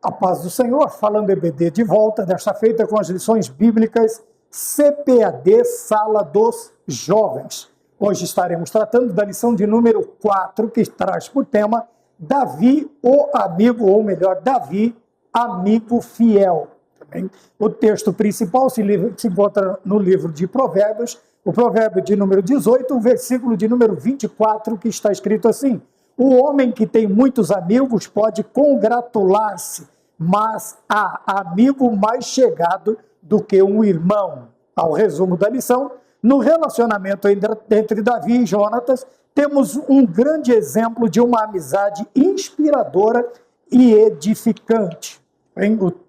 A paz do Senhor, falando EBD de volta, desta feita com as lições bíblicas CPAD, Sala dos Jovens. Hoje estaremos tratando da lição de número 4, que traz por tema Davi, o amigo, ou melhor, Davi, amigo fiel. O texto principal se encontra no livro de Provérbios, o provérbio de número 18, o versículo de número 24, que está escrito assim: o homem que tem muitos amigos pode congratular-se, mas há amigo mais chegado do que um irmão. Ao resumo da lição, no relacionamento entre Davi e Jonatas, temos um grande exemplo de uma amizade inspiradora e edificante.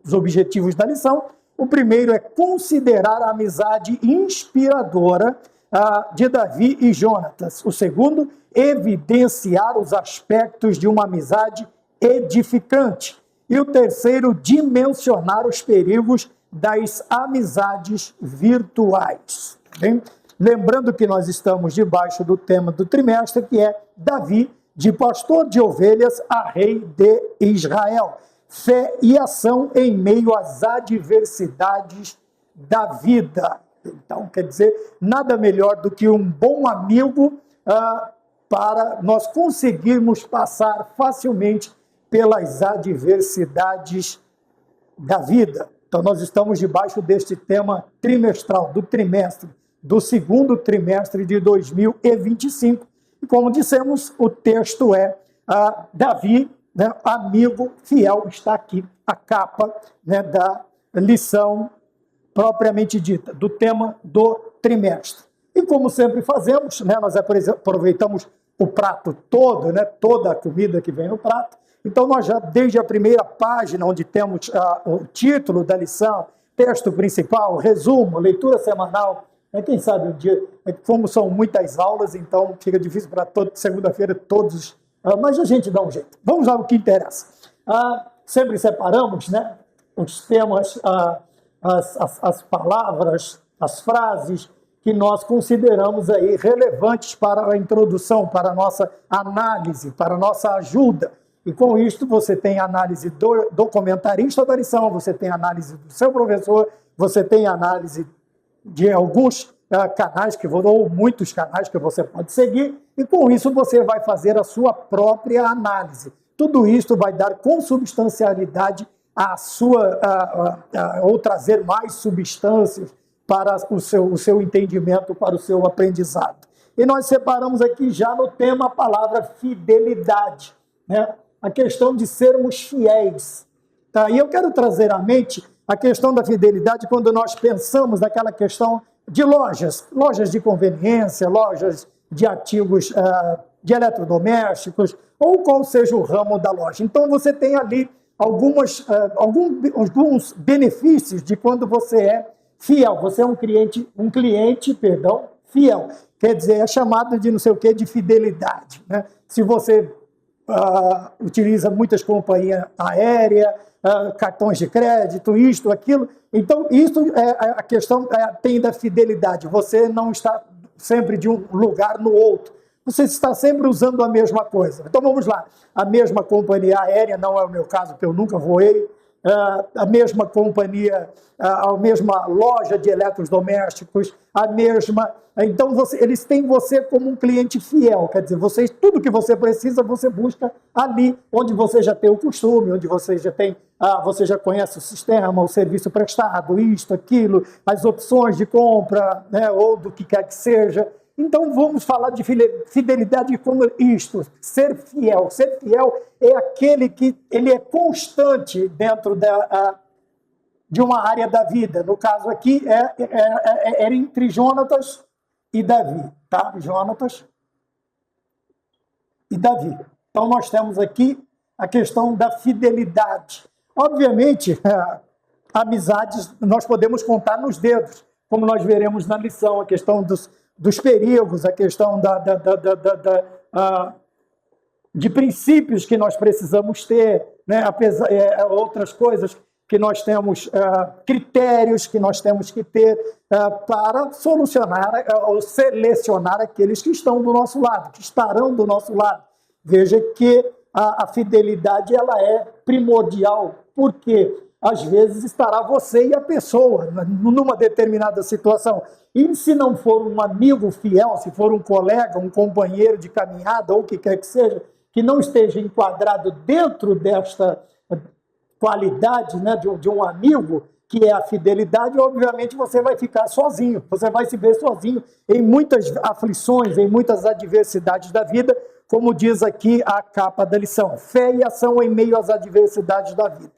Os objetivos da lição: o primeiro é considerar a amizade inspiradora de Davi e Jonatas. O segundo, evidenciar os aspectos de uma amizade edificante. E o terceiro, dimensionar os perigos das amizades virtuais. Lembrando que nós estamos debaixo do tema do trimestre, que é Davi, de pastor de ovelhas a rei de Israel. Fé e ação em meio às adversidades da vida. Então, quer dizer, nada melhor do que um bom amigo para nós conseguirmos passar facilmente pelas adversidades da vida. Então, nós estamos debaixo deste tema trimestral, do trimestre, do segundo trimestre de 2025. E, como dissemos, o texto é Davi, amigo fiel. Está aqui a capa da lição propriamente dita, do tema do trimestre. E como sempre fazemos, nós aproveitamos o prato todo, toda a comida que vem no prato. Então nós já, desde a primeira página, onde temos o título da lição, texto principal, resumo, leitura semanal, quem sabe um dia, como são muitas aulas, então fica difícil para segunda-feira todos, mas a gente dá um jeito. Vamos lá ao que interessa. Sempre separamos os temas, as palavras, as frases que nós consideramos aí relevantes para a introdução, para a nossa análise, para a nossa ajuda. E com isto você tem análise do comentarista da lição, você tem análise do seu professor, você tem análise de alguns canais, ou muitos canais que você pode seguir, e com isso você vai fazer a sua própria análise. Tudo isso vai dar consubstancialidade à sua, ou trazer mais substâncias para o seu entendimento, para o seu aprendizado. E nós separamos aqui já no tema a palavra fidelidade, a questão de sermos fiéis. Tá? E eu quero trazer à mente a questão da fidelidade quando nós pensamos naquela questão de lojas de conveniência, lojas de artigos de eletrodomésticos, ou qual seja o ramo da loja. Então você tem ali alguns benefícios de quando você é fiel. Você é um cliente fiel. Quer dizer, é chamado de não sei o que, de fidelidade. Se você utiliza muitas companhias aéreas, cartões de crédito, isto, aquilo. Então, isso é a questão tem da fidelidade. Você não está sempre de um lugar no outro. Você está sempre usando a mesma coisa. Então, vamos lá. A mesma companhia aérea, não é o meu caso, porque eu nunca voei, a mesma companhia, a mesma loja de eletrodomésticos, a mesma... Então, eles têm você como um cliente fiel, quer dizer, tudo que você precisa, você busca ali, onde você já tem o costume, onde você já tem, você já conhece o sistema, o serviço prestado, isto, aquilo, as opções de compra, ou do que quer que seja. Então, vamos falar de fidelidade como isto, ser fiel. Ser fiel é aquele que ele é constante dentro de uma área da vida. No caso aqui, era entre Jonatas e Davi, tá? Jonatas e Davi. Então, nós temos aqui a questão da fidelidade. Obviamente, amizades nós podemos contar nos dedos, como nós veremos na lição, a questão dos perigos, a questão de princípios que nós precisamos ter, outras coisas que nós temos, critérios que nós temos que ter para solucionar ou selecionar aqueles que estão do nosso lado, que estarão do nosso lado. Veja que a fidelidade ela é primordial. porque às vezes estará você e a pessoa numa determinada situação. E se não for um amigo fiel, se for um colega, um companheiro de caminhada, ou o que quer que seja, que não esteja enquadrado dentro desta qualidade, né, de um amigo, que é a fidelidade, obviamente você vai ficar sozinho, você vai se ver sozinho em muitas aflições, em muitas adversidades da vida, como diz aqui a capa da lição, fé e ação em meio às adversidades da vida.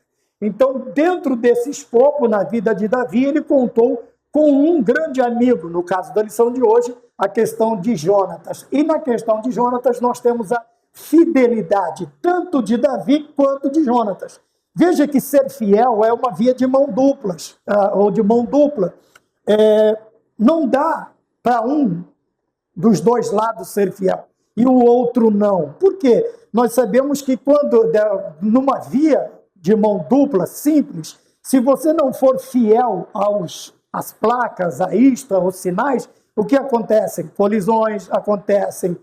Então, dentro desse escopo, na vida de Davi, ele contou com um grande amigo, no caso da lição de hoje, a questão de Jonatas. E na questão de Jonatas, nós temos a fidelidade, tanto de Davi quanto de Jonatas. Veja que ser fiel é uma via de mão duplas, ou de mão dupla. Não dá para um dos dois lados ser fiel e o outro não. Por quê? Nós sabemos que quando, numa via de mão dupla simples, se você não for fiel às placas, a isto, aos sinais, o que acontece? Colisões, acontecem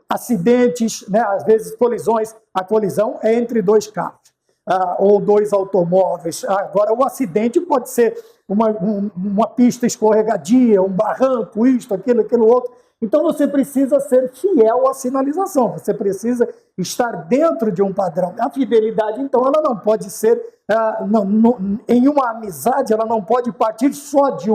acidentes, né? Às vezes colisões, a colisão é entre dois carros, ou dois automóveis. Agora, o acidente pode ser uma pista escorregadia, um barranco, isto, aquilo outro. Então, você precisa ser fiel à sinalização, você precisa estar dentro de um padrão. A fidelidade, então, ela não pode ser, em uma amizade, ela não pode partir só de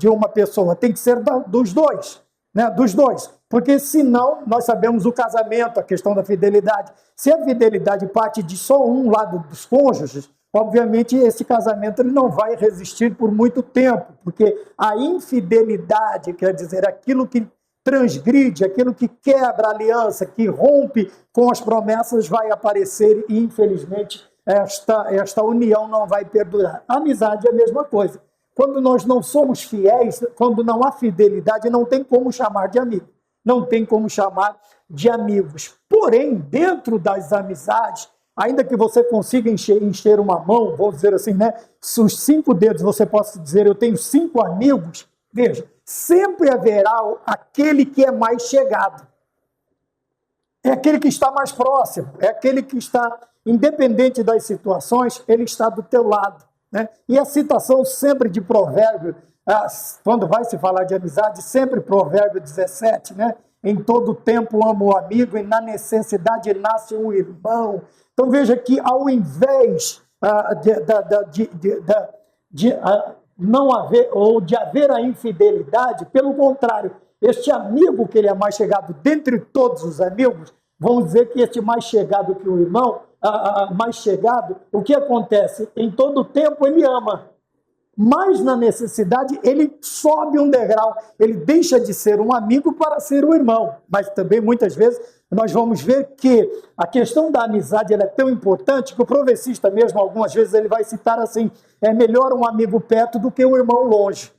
uma pessoa, tem que ser dos dois, né? Dos dois. Porque senão, nós sabemos o casamento, a questão da fidelidade. Se a fidelidade parte de só um lado dos cônjuges, obviamente esse casamento ele não vai resistir por muito tempo, porque a infidelidade, quer dizer, aquilo que transgride, aquilo que quebra a aliança, que rompe com as promessas, vai aparecer e, infelizmente, esta união não vai perdurar. A amizade é a mesma coisa. Quando nós não somos fiéis, quando não há fidelidade, não tem como chamar de amigo. Não tem como chamar de amigos. Porém, dentro das amizades, ainda que você consiga encher uma mão, vou dizer assim, né? Os 5 dedos você possa dizer, eu tenho 5 amigos, veja, sempre haverá aquele que é mais chegado. É aquele que está mais próximo, é aquele que está, independente das situações, ele está do teu lado, né? E a citação sempre de Provérbio, quando vai se falar de amizade, sempre Provérbio 17, né? Em todo tempo amo o amigo e na necessidade nasce um irmão. Então veja que ao invés de não haver, ou de haver a infidelidade, pelo contrário, este amigo que ele é mais chegado, dentre todos os amigos, vamos dizer que este mais chegado que o irmão, mais chegado, o que acontece? Em todo tempo ele ama. Mas na necessidade ele sobe um degrau, ele deixa de ser um amigo para ser um irmão. Mas também muitas vezes nós vamos ver que a questão da amizade ela é tão importante que o provecista mesmo, algumas vezes ele vai citar assim, é melhor um amigo perto do que um irmão longe.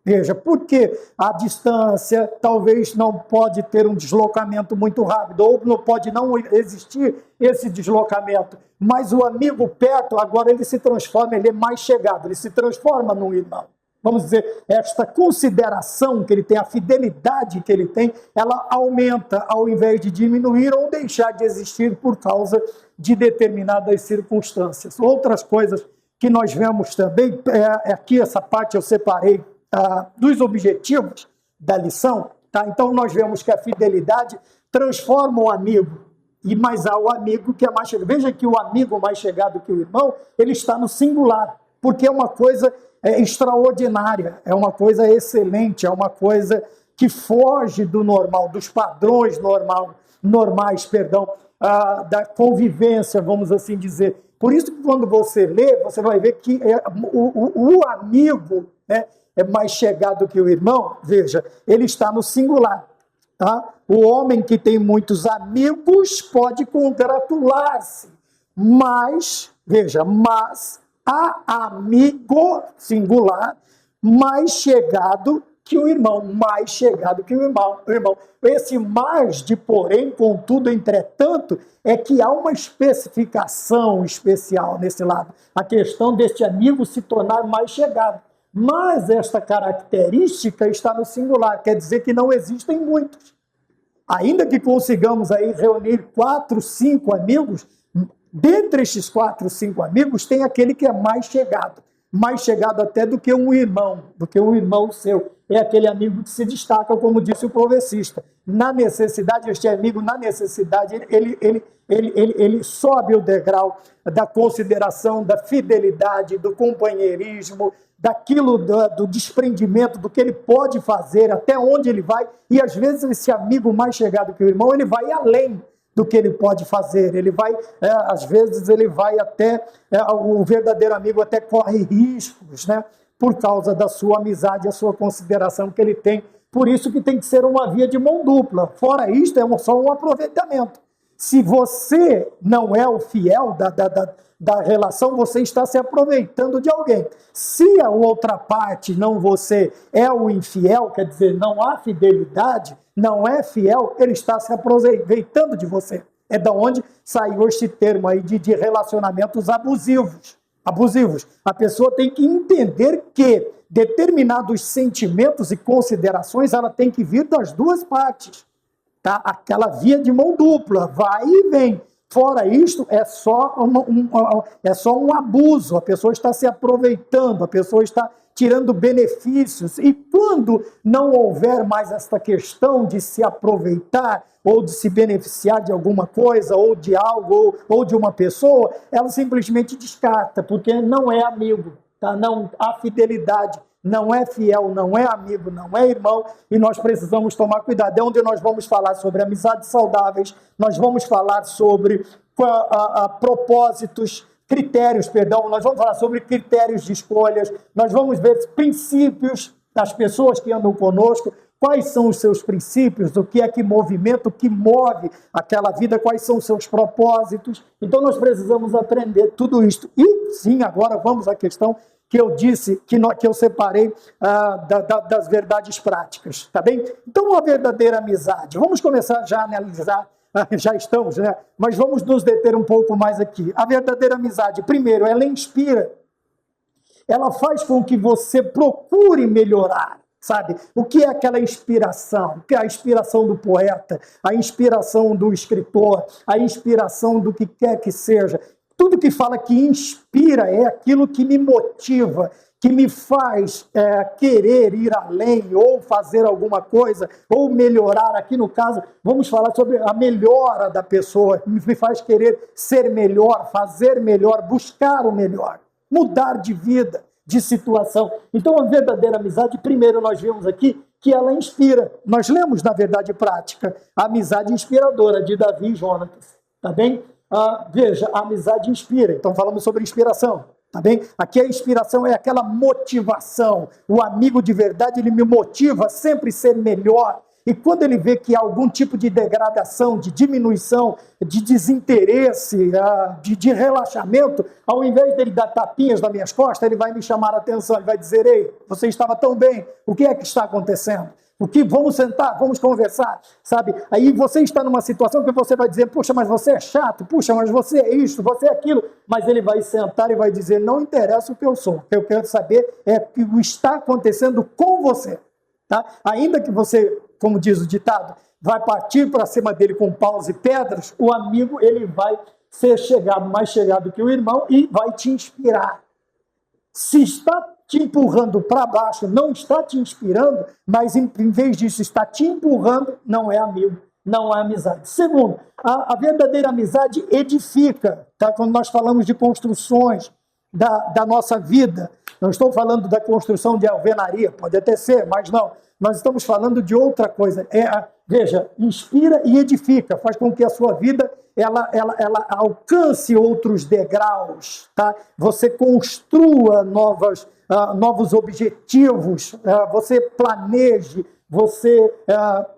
Veja, porque a distância talvez não pode ter um deslocamento muito rápido, ou não pode não existir esse deslocamento, mas o amigo perto, agora ele se transforma, ele é mais chegado, ele se transforma num irmão. Vamos dizer, esta consideração que ele tem, a fidelidade que ele tem, ela aumenta ao invés de diminuir ou deixar de existir por causa de determinadas circunstâncias. Outras coisas que nós vemos também, aqui essa parte eu separei, dos objetivos da lição, tá? Então nós vemos que a fidelidade transforma o amigo, mas há o amigo que é mais chegado. Veja que o amigo mais chegado que o irmão, ele está no singular, porque é uma coisa extraordinária, é uma coisa excelente, é uma coisa que foge do normal, dos padrões normais, da convivência, vamos assim dizer. Por isso que quando você lê, você vai ver que o amigo, né, é mais chegado que o irmão, veja, ele está no singular. Tá? O homem que tem muitos amigos pode congratular-se, mas há amigo singular mais chegado que o irmão, mais chegado que o irmão. Esse mais de porém, contudo, entretanto, é que há uma especificação especial nesse lado, a questão deste amigo se tornar mais chegado. Mas esta característica está no singular, quer dizer que não existem muitos. Ainda que consigamos aí reunir 4, 5 amigos, Dentre estes 4, 5 amigos, tem aquele que é mais chegado até do que um irmão seu. É aquele amigo que se destaca, como disse o profecista. Na necessidade, este amigo, ele sobe o degrau da consideração, da fidelidade, do companheirismo, daquilo do desprendimento, do que ele pode fazer, até onde ele vai. E às vezes esse amigo mais chegado que o irmão, ele vai além do que ele pode fazer. Ele vai, às vezes ele vai até, o verdadeiro amigo até corre riscos, né? Por causa da sua amizade, a sua consideração que ele tem. Por isso que tem que ser uma via de mão dupla. Fora isto, é só um aproveitamento. Se você não é o fiel da relação, você está se aproveitando de alguém. Se a outra parte, não você, é o infiel, quer dizer, não há fidelidade, não é fiel, ele está se aproveitando de você. É da onde saiu este termo aí de relacionamentos abusivos. A pessoa tem que entender que determinados sentimentos e considerações, ela tem que vir das duas partes. Tá? Aquela via de mão dupla, vai e vem. Fora isto, é só um abuso, a pessoa está se aproveitando, a pessoa está tirando benefícios. E quando não houver mais esta questão de se aproveitar ou de se beneficiar de alguma coisa, ou de algo, ou de uma pessoa, ela simplesmente descarta, porque não é amigo, tá? Não há fidelidade. Não é fiel, não é amigo, não é irmão, e nós precisamos tomar cuidado. É onde nós vamos falar sobre amizades saudáveis, nós vamos falar sobre nós vamos falar sobre critérios de escolhas, nós vamos ver princípios das pessoas que andam conosco, quais são os seus princípios, o que é que movimenta, o que move aquela vida, quais são os seus propósitos. Então nós precisamos aprender tudo isto. E sim, agora vamos à questão que eu disse, que eu separei das verdades práticas, tá bem? Então, a verdadeira amizade, vamos começar já a analisar, já estamos, né? Mas vamos nos deter um pouco mais aqui. A verdadeira amizade, primeiro, ela inspira, ela faz com que você procure melhorar, sabe? O que é aquela inspiração? Que é a inspiração do poeta, a inspiração do escritor, a inspiração do que quer que seja. Tudo que fala que inspira é aquilo que me motiva, que me faz querer ir além, ou fazer alguma coisa, ou melhorar. Aqui no caso, vamos falar sobre a melhora da pessoa, me faz querer ser melhor, fazer melhor, buscar o melhor, mudar de vida, de situação. Então, a verdadeira amizade, primeiro nós vimos aqui que ela inspira. Nós lemos, na verdade prática, a amizade inspiradora de Davi e Jonatas, tá bem? Veja, a amizade inspira, então falamos sobre inspiração, tá bem? Aqui a inspiração é aquela motivação, o amigo de verdade, ele me motiva a sempre ser melhor, e quando ele vê que há algum tipo de degradação, de diminuição, de desinteresse, de relaxamento, ao invés dele dar tapinhas nas minhas costas, ele vai me chamar a atenção, ele vai dizer: ei, você estava tão bem, o que é que está acontecendo? Vamos sentar, vamos conversar, sabe? Aí você está numa situação que você vai dizer: puxa, mas você é chato, puxa, mas você é isso, você é aquilo. Mas ele vai sentar e vai dizer: não interessa o que eu sou, o que eu quero saber é o que está acontecendo com você, tá? Ainda que você, como diz o ditado, vai partir para cima dele com paus e pedras, o amigo, ele vai ser mais chegado que o irmão e vai te inspirar. Se está te empurrando para baixo, não está te inspirando, mas em vez disso está te empurrando, não é amigo, não é amizade. Segundo, a verdadeira amizade edifica, tá? Quando nós falamos de construções da nossa vida, não estou falando da construção de alvenaria, pode até ser, mas não, nós estamos falando de outra coisa. Veja, inspira e edifica, faz com que a sua vida ela alcance outros degraus, tá? Você construa novos objetivos, você planeje, você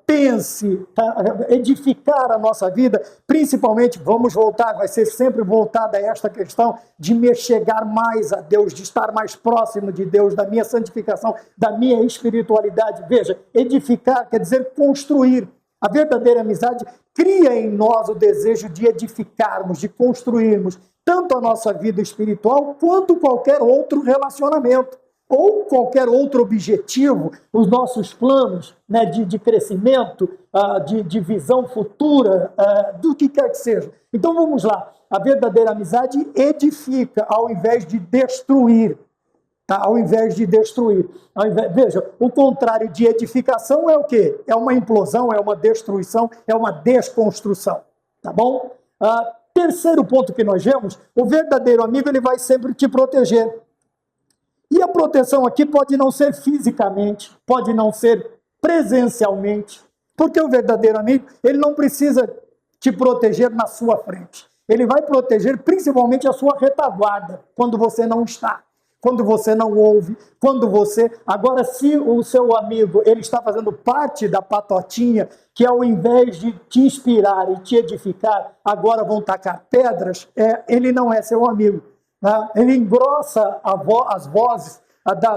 pense, tá? Edificar a nossa vida, principalmente, vamos voltar, vai ser sempre voltada a esta questão de me chegar mais a Deus, de estar mais próximo de Deus, da minha santificação, da minha espiritualidade. Veja, edificar quer dizer construir. A verdadeira amizade cria em nós o desejo de edificarmos, de construirmos tanto a nossa vida espiritual quanto qualquer outro relacionamento. ou qualquer outro objetivo, os nossos planos, né, de crescimento, de visão futura, do que quer que seja. Então vamos lá, a verdadeira amizade edifica ao invés de destruir. Tá? Ao invés de destruir. Veja, o contrário de edificação é o quê? É uma implosão, é uma destruição, é uma desconstrução. Tá bom? Terceiro ponto que nós vemos, o verdadeiro amigo ele vai sempre te proteger. E a proteção aqui pode não ser fisicamente, pode não ser presencialmente, porque o verdadeiro amigo ele não precisa te proteger na sua frente. Ele vai proteger principalmente a sua retaguarda, quando você não está. Quando você não ouve, quando você... Agora, se o seu amigo ele está fazendo parte da patotinha, que ao invés de te inspirar e te edificar, agora vão tacar pedras, ele não é seu amigo. Né? Ele engrossa as vozes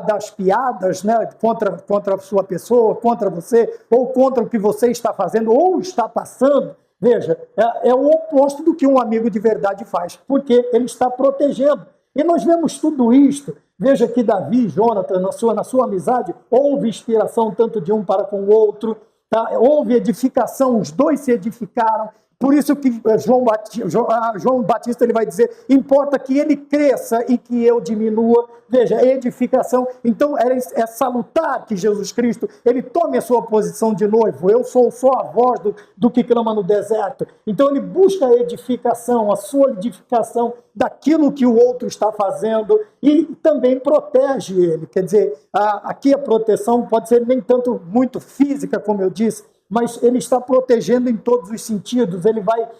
das piadas, né, contra a sua pessoa, contra você, ou contra o que você está fazendo, ou está passando. Veja, é o oposto do que um amigo de verdade faz, porque ele está protegendo. E nós vemos tudo isto. Veja que Davi e Jonathan, na sua amizade, houve inspiração tanto de um para com o outro, tá? Houve edificação, os dois se edificaram. Por isso que João Batista ele vai dizer, importa que ele cresça e que eu diminua. Veja, edificação. Então é salutar que Jesus Cristo ele tome a sua posição de noivo. Eu sou só a voz do que clama no deserto. Então ele busca a edificação, a solidificação daquilo que o outro está fazendo e também protege ele. Quer dizer, aqui a proteção pode ser nem tanto muito física, como eu disse, mas ele está protegendo em todos os sentidos. Ele vai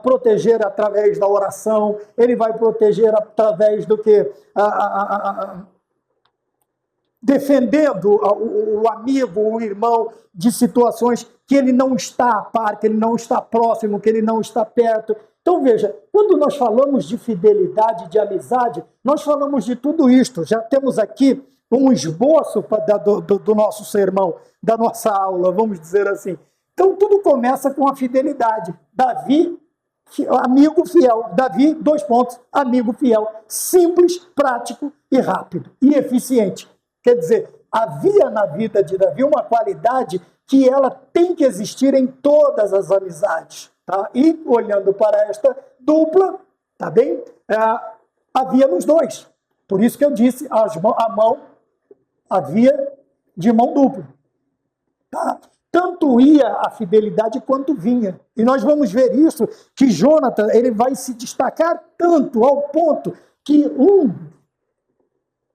proteger através da oração, ele vai proteger através do que? Defendendo o amigo, o irmão, de situações que ele não está a par, que ele não está próximo, que ele não está perto. Então, veja, quando nós falamos de fidelidade, de amizade, nós falamos de tudo isto. Já temos aqui um esboço do nosso sermão, da nossa aula, vamos dizer assim. Então, tudo começa com a fidelidade. Davi, amigo fiel. Davi, 2 pontos, amigo fiel. Simples, prático e rápido. E eficiente. Quer dizer, havia na vida de Davi uma qualidade que ela tem que existir em todas as amizades. Tá? E, olhando para esta dupla, tá bem? Havia nos dois. Por isso que eu disse, a mão havia de mão dupla. Tá? Tanto ia a fidelidade quanto vinha. E nós vamos ver isso, que Jonathan ele vai se destacar tanto ao ponto que um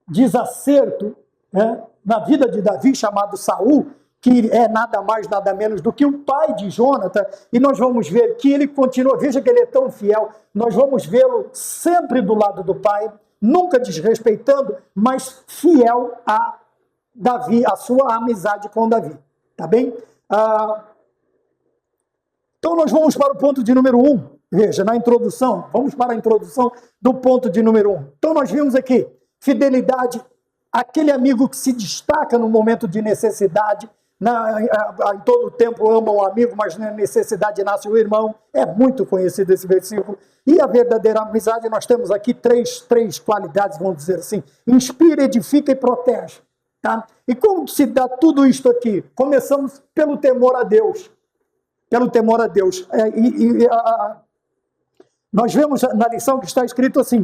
desacerto, né, na vida de Davi, chamado Saul, que é nada mais, nada menos do que o pai de Jonathan, e nós vamos ver que ele continua, veja que ele é tão fiel, nós vamos vê-lo sempre do lado do pai, nunca desrespeitando, mas fiel a Davi, a sua amizade com Davi, tá bem? Então nós vamos para o ponto de número 1, veja, na introdução, vamos para a introdução do ponto de número 1. Então nós vimos aqui, fidelidade, aquele amigo que se destaca no momento de necessidade, em todo o tempo ama o amigo, mas na necessidade nasce o irmão. É muito conhecido esse versículo. E a verdadeira amizade, nós temos aqui três qualidades, vamos dizer assim. Inspira, edifica e protege. Tá? E como se dá tudo isto aqui? Começamos pelo temor a Deus. Pelo temor a Deus. Nós vemos na lição que está escrito assim,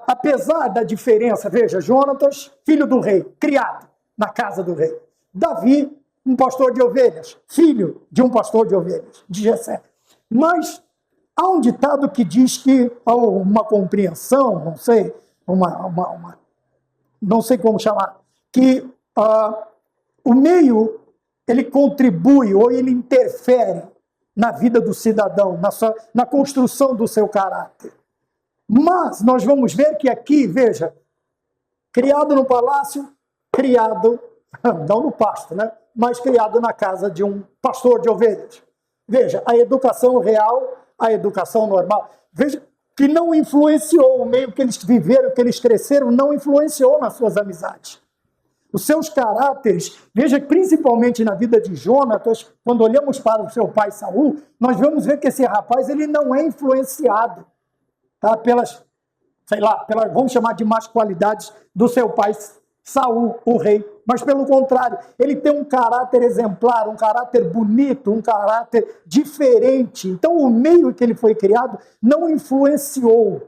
apesar da diferença, veja, Jonatas, filho do rei, criado na casa do rei. Davi, um pastor de ovelhas, filho de um pastor de ovelhas, de Jessé. Mas há um ditado que diz que, ou uma compreensão, não sei, não sei como chamar, que o meio, ele contribui ou ele interfere na vida do cidadão, na construção do seu caráter. Mas nós vamos ver que aqui, veja, criado no palácio, criado, não no pasto, né? Mas criado na casa de um pastor de ovelhas. Veja, a educação real, a educação normal. Veja que não influenciou o meio que eles viveram, que eles cresceram, não influenciou nas suas amizades. Os seus caráteres, veja, principalmente na vida de Jonatas, quando olhamos para o seu pai Saul, nós vamos ver que esse rapaz ele não é influenciado, tá, pelas, vamos chamar de más qualidades do seu pai Saul, o rei, mas pelo contrário, ele tem um caráter exemplar, um caráter bonito, um caráter diferente. Então o meio que ele foi criado não influenciou.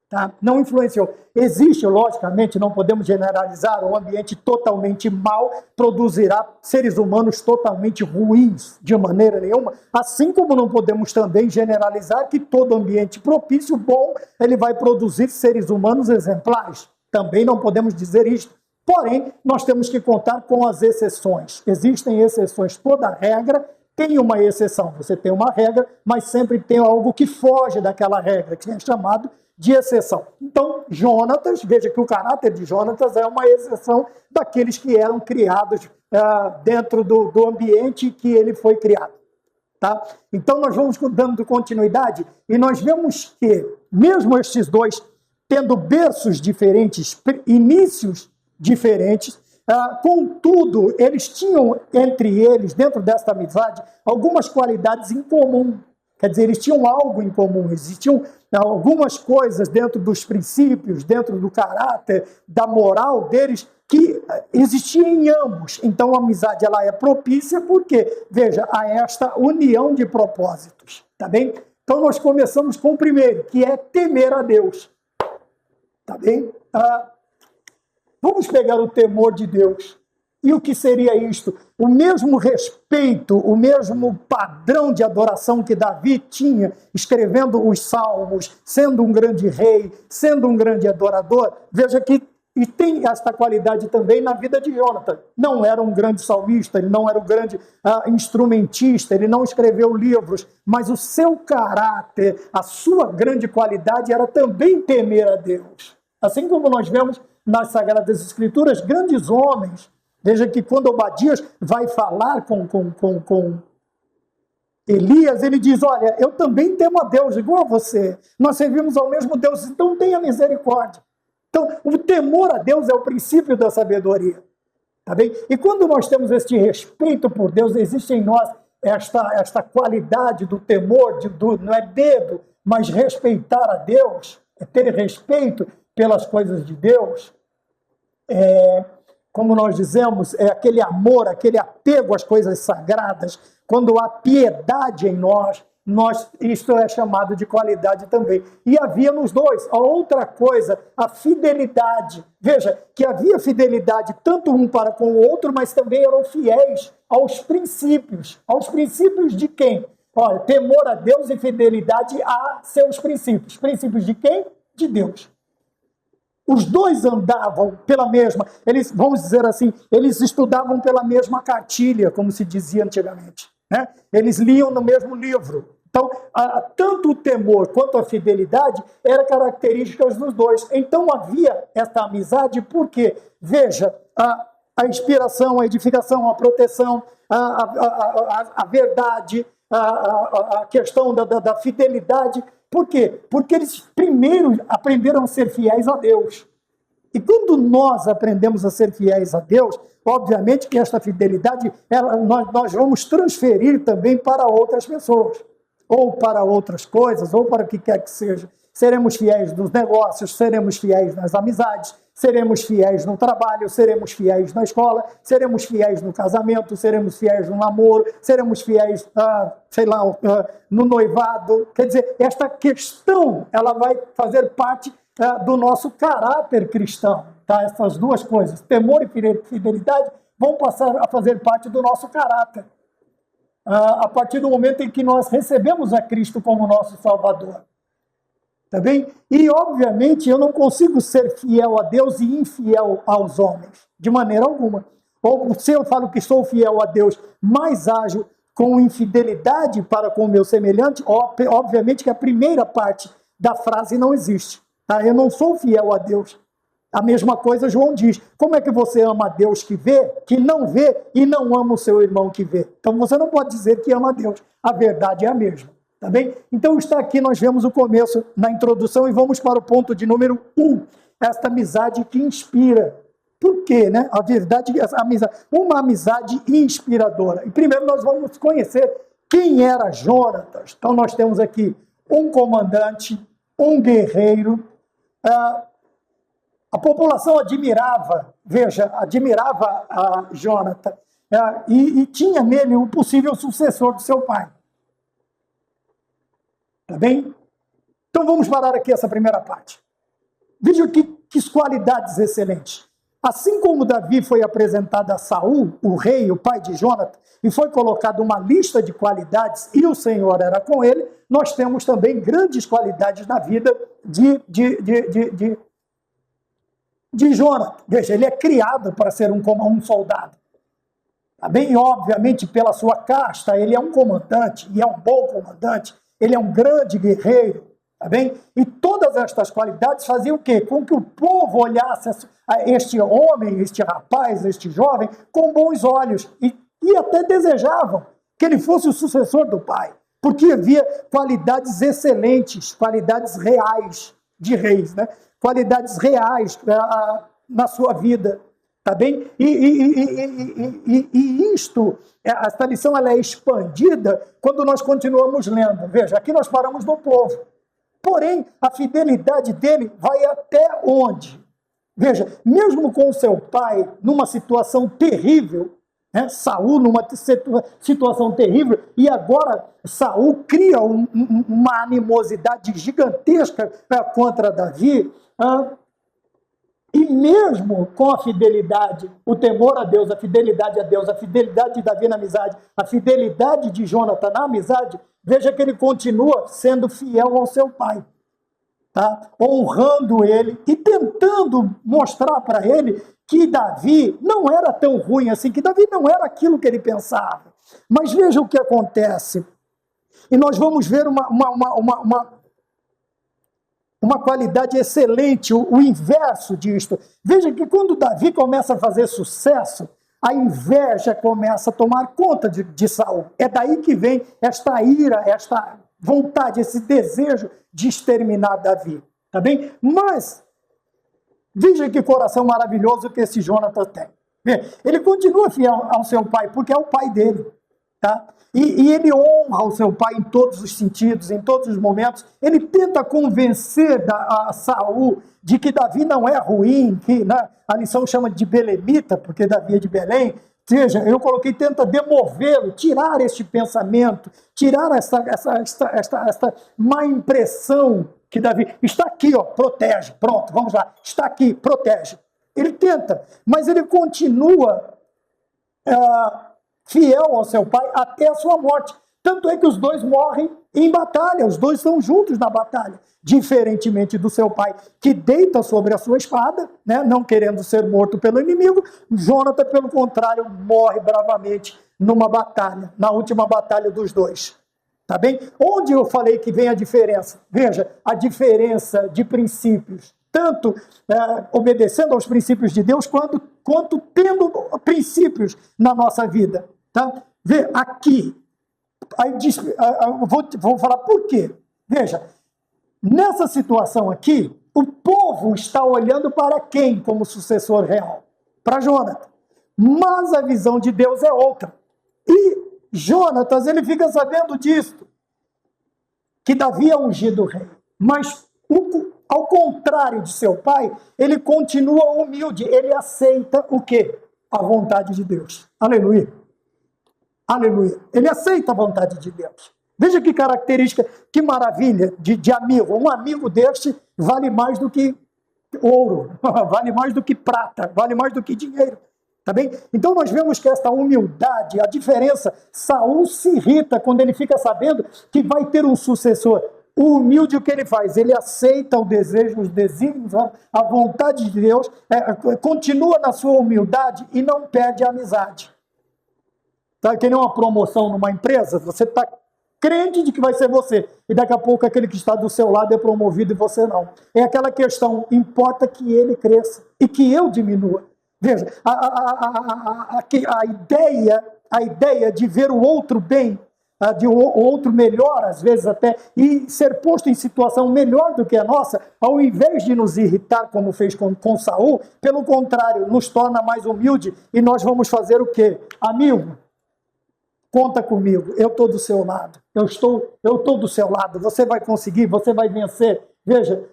Tá? Não influenciou. Existe, logicamente, não podemos generalizar, um ambiente totalmente mau produzirá seres humanos totalmente ruins, de maneira nenhuma, assim como não podemos também generalizar que todo ambiente propício, bom, ele vai produzir seres humanos exemplares. Também não podemos dizer isto. Porém, nós temos que contar com as exceções. Existem exceções. Toda regra tem uma exceção. Você tem uma regra, mas sempre tem algo que foge daquela regra, que é chamado de exceção. Então, Jonatas, veja que o caráter de Jonatas é uma exceção daqueles que eram criados dentro do ambiente que ele foi criado. Tá? Então, nós vamos dando continuidade e nós vemos que, mesmo estes dois, tendo berços diferentes, inícios diferentes, contudo, eles tinham entre eles, dentro desta amizade, algumas qualidades em comum. Quer dizer, eles tinham algo em comum, existiam algumas coisas dentro dos princípios, dentro do caráter, da moral deles, que existia em ambos. Então, a amizade ela é propícia porque, veja, há esta união de propósitos, tá bem? Então, nós começamos com o primeiro, que é temer a Deus, tá bem? Vamos pegar o temor de Deus. E o que seria isto? O mesmo respeito, o mesmo padrão de adoração que Davi tinha, escrevendo os salmos, sendo um grande rei, sendo um grande adorador. Veja que e tem esta qualidade também na vida de Jonatas. Não era um grande salmista, ele não era um grande instrumentista, ele não escreveu livros, mas o seu caráter, a sua grande qualidade era também temer a Deus. Assim como nós vemos nas Sagradas Escrituras, grandes homens. Veja que quando Obadias vai falar com Elias, ele diz, olha, eu também temo a Deus, igual a você. Nós servimos ao mesmo Deus, então tenha misericórdia. Então, o temor a Deus é o princípio da sabedoria. Tá bem? E quando nós temos este respeito por Deus, existe em nós esta qualidade do temor, não é medo, mas respeitar a Deus, é ter respeito pelas coisas de Deus, como nós dizemos, é aquele amor, aquele apego às coisas sagradas. Quando há piedade em nós, isto é chamado de qualidade também. E havia nos dois. A outra coisa, a fidelidade. Veja, que havia fidelidade tanto um para com o outro, mas também eram fiéis aos princípios. Aos princípios de quem? Olha, temor a Deus e fidelidade a seus princípios. Princípios de quem? De Deus. Os dois andavam pela mesma, eles, vamos dizer assim, eles estudavam pela mesma cartilha, como se dizia antigamente, né? Eles liam no mesmo livro. Então, tanto o temor quanto a fidelidade eram características dos dois. Então, havia esta amizade porque, veja, a inspiração, a edificação, a proteção, a verdade, a questão da fidelidade. Por quê? Porque eles primeiro aprenderam a ser fiéis a Deus. E quando nós aprendemos a ser fiéis a Deus, obviamente que esta fidelidade nós vamos transferir também para outras pessoas, ou para outras coisas, ou para o que quer que seja. Seremos fiéis nos negócios, seremos fiéis nas amizades, seremos fiéis no trabalho, seremos fiéis na escola, seremos fiéis no casamento, seremos fiéis no namoro, seremos fiéis, no noivado. Quer dizer, esta questão, ela vai fazer parte do nosso caráter cristão. Tá? Essas duas coisas, temor e fidelidade, vão passar a fazer parte do nosso caráter. A partir do momento em que nós recebemos a Cristo como nosso Salvador. Tá bem? E, obviamente, eu não consigo ser fiel a Deus e infiel aos homens, de maneira alguma. Ou se eu falo que sou fiel a Deus, mas ajo com infidelidade para com o meu semelhante, obviamente que a primeira parte da frase não existe. Tá? Eu não sou fiel a Deus. A mesma coisa João diz. Como é que você ama a Deus que não vê, e não ama o seu irmão que vê? Então você não pode dizer que ama a Deus. A verdade é a mesma. Tá bem? Então está aqui, nós vemos o começo na introdução e vamos para o ponto de número 1. Esta amizade que inspira. Por quê? Né? A verdade, uma amizade inspiradora. E primeiro nós vamos conhecer quem era Jonatas. Então nós temos aqui um comandante, um guerreiro, A população admirava, veja, admirava a Jonathan e tinha nele o possível sucessor do seu pai. Tá bem? Então vamos parar aqui essa primeira parte. Veja que qualidades excelentes. Assim como Davi foi apresentado a Saul, o rei, o pai de Jonathan, e foi colocado uma lista de qualidades e o Senhor era com ele, nós temos também grandes qualidades na vida de Jonathan. Veja, ele é criado para ser um soldado. Tá bem? Obviamente, pela sua casta, ele é um comandante, e é um bom comandante, ele é um grande guerreiro. Tá bem? E todas estas qualidades faziam o quê? Com que o povo olhasse este homem, este rapaz, este jovem, com bons olhos. E até desejavam que ele fosse o sucessor do pai. Porque havia qualidades excelentes, qualidades reais de reis, né? Qualidades reais na sua vida. Tá bem? E isto, esta lição ela é expandida quando nós continuamos lendo. Veja, aqui nós paramos no povo. Porém, a fidelidade dele vai até onde? Veja, mesmo com o seu pai numa situação terrível, né? Saul numa situação terrível, e agora Saul cria uma animosidade gigantesca contra Davi, e mesmo com a fidelidade, o temor a Deus, a fidelidade de Davi na amizade, a fidelidade de Jonathan na amizade, veja que ele continua sendo fiel ao seu pai, tá? Honrando ele e tentando mostrar para ele que Davi não era tão ruim assim, que Davi não era aquilo que ele pensava. Mas veja o que acontece. E nós vamos ver uma qualidade excelente, o inverso disto. Veja que quando Davi começa a fazer sucesso, a inveja começa a tomar conta de Saul. É daí que vem esta ira, esta vontade, esse desejo de exterminar Davi. Tá bem? Mas, veja que coração maravilhoso que esse Jonathan tem. Ele continua fiel ao seu pai, porque é o pai dele. Tá? E ele honra o seu pai em todos os sentidos, em todos os momentos. Ele tenta convencer a Saul de que Davi não é ruim, que, né, a lição chama de belemita, porque Davi é de Belém. Seja, eu coloquei, tenta demovê-lo, tirar este pensamento, tirar esta má impressão que Davi... Está aqui, ó, protege, pronto, vamos lá. Está aqui, protege. Ele tenta, mas ele continua... fiel ao seu pai até a sua morte. Tanto é que os dois morrem em batalha, os dois estão juntos na batalha. Diferentemente do seu pai, que deita sobre a sua espada, né, não querendo ser morto pelo inimigo, Jonathan, pelo contrário, morre bravamente numa batalha, na última batalha dos dois. Tá bem? Onde eu falei que vem a diferença? Veja, a diferença de princípios. Tanto obedecendo aos princípios de Deus, quanto tendo princípios na nossa vida. Tá? Vê, aqui, vou falar por quê. Veja, nessa situação aqui, o povo está olhando para quem como sucessor real? Para Jonatas. Mas a visão de Deus é outra. E Jonatas, ele fica sabendo disso, que Davi é ungido rei. Mas ao contrário de seu pai, ele continua humilde, ele aceita o quê? A vontade de Deus. Aleluia. Aleluia. Ele aceita a vontade de Deus. Veja que característica, que maravilha de amigo. Um amigo deste vale mais do que ouro, vale mais do que prata, vale mais do que dinheiro. Tá bem? Então nós vemos que esta humildade, a diferença, Saul se irrita quando ele fica sabendo que vai ter um sucessor. O humilde, o que ele faz? Ele aceita o desejo, os desígnios, a vontade de Deus, continua na sua humildade e não perde a amizade. Tá? Que nem uma promoção numa empresa, você está crente de que vai ser você, e daqui a pouco aquele que está do seu lado é promovido e você não. É aquela questão, importa que ele cresça e que eu diminua. Veja, a ideia de ver o outro bem, de o outro melhor, às vezes até, e ser posto em situação melhor do que a nossa, ao invés de nos irritar, como fez com Saul, pelo contrário, nos torna mais humilde, e nós vamos fazer o quê? Amigo, conta comigo, eu estou do seu lado, eu estou do seu lado, você vai conseguir, você vai vencer, Veja,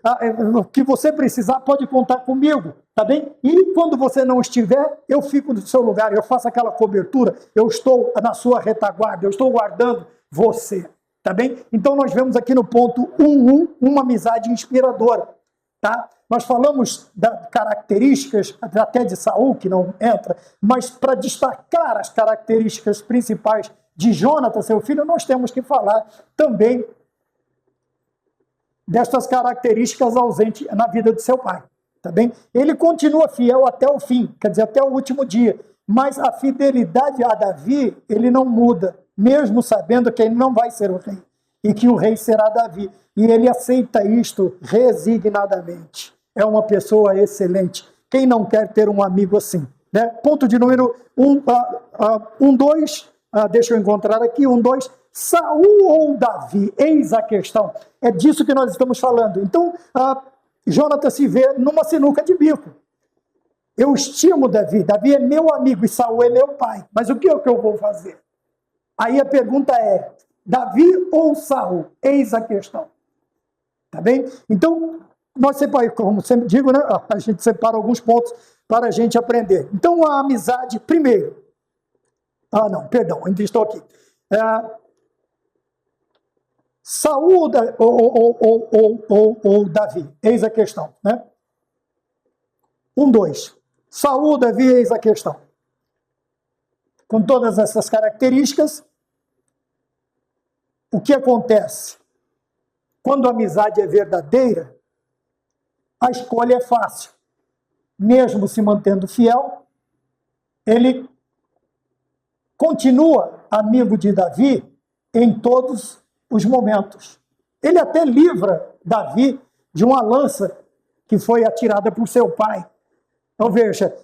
o que você precisar pode contar comigo, tá bem? E quando você não estiver, eu fico no seu lugar, eu faço aquela cobertura, eu estou na sua retaguarda, eu estou guardando você, tá bem? Então nós vemos aqui no ponto 1.1 uma amizade inspiradora, tá? Nós falamos das características, até de Saul, que não entra, mas para destacar as características principais de Jonatas, seu filho, nós temos que falar também destas características ausentes na vida de seu pai, tá bem? Ele continua fiel até o fim, quer dizer, até o último dia, mas a fidelidade a Davi, ele não muda, mesmo sabendo que ele não vai ser o rei, e que o rei será Davi, e ele aceita isto resignadamente. É uma pessoa excelente. Quem não quer ter um amigo assim? Né? Ponto de número 2, deixa eu encontrar aqui, 2, Saul ou Davi? Eis a questão. É disso que nós estamos falando. Então, Jonatas se vê numa sinuca de bico. Eu estimo Davi. Davi é meu amigo e Saul é meu pai. Mas o que é que eu vou fazer? Aí a pergunta é, Davi ou Saul? Eis a questão. Tá bem? Então, nós separamos, como sempre digo, né? A gente separa alguns pontos para a gente aprender. Então, a amizade, primeiro. Não, perdão, ainda estou aqui. Saul ou Davi? Eis a questão, né? 2. Saul ou Davi? Eis a questão. Com todas essas características, o que acontece? Quando a amizade é verdadeira, a escolha é fácil. Mesmo se mantendo fiel, ele continua amigo de Davi em todos os momentos. Ele até livra Davi de uma lança que foi atirada por seu pai. Então veja,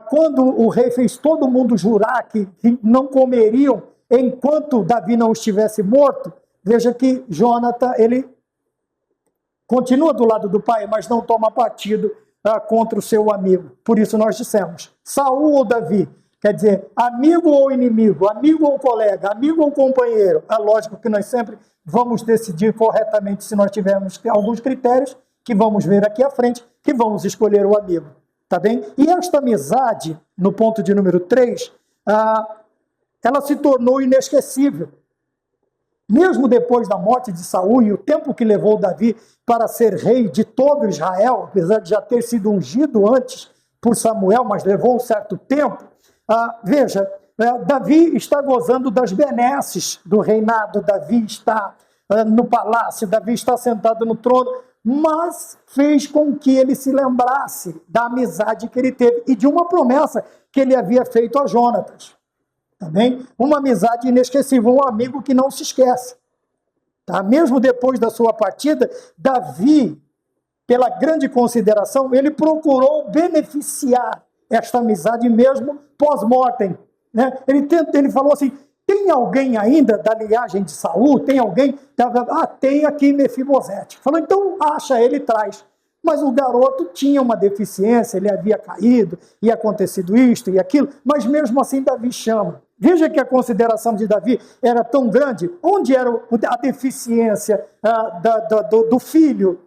quando o rei fez todo mundo jurar que não comeriam enquanto Davi não estivesse morto, veja que Jonatas, ele continua do lado do pai, mas não toma partido contra o seu amigo. Por isso nós dissemos, Saul ou Davi? Quer dizer, amigo ou inimigo, amigo ou colega, amigo ou companheiro. É lógico que nós sempre vamos decidir corretamente se nós tivermos alguns critérios que vamos ver aqui à frente, que vamos escolher o amigo. Tá bem? E esta amizade, no ponto de número 3, ela se tornou inesquecível. Mesmo depois da morte de Saul e o tempo que levou Davi para ser rei de todo Israel, apesar de já ter sido ungido antes por Samuel, mas levou um certo tempo, veja, Davi está gozando das benesses do reinado, Davi está no palácio, Davi está sentado no trono, mas fez com que ele se lembrasse da amizade que ele teve e de uma promessa que ele havia feito a Jonatas. Também uma amizade inesquecível, um amigo que não se esquece. Tá? Mesmo depois da sua partida, Davi, pela grande consideração, ele procurou beneficiar esta amizade mesmo pós-mortem. Né? Ele falou assim, tem alguém ainda da linhagem de Saul? Tem alguém? Tem aqui Mefibosete. Falou, então acha ele e traz. Mas o garoto tinha uma deficiência, ele havia caído, ia acontecido isto e aquilo, mas mesmo assim Davi chama. Veja que a consideração de Davi era tão grande. Onde era a deficiência do filho,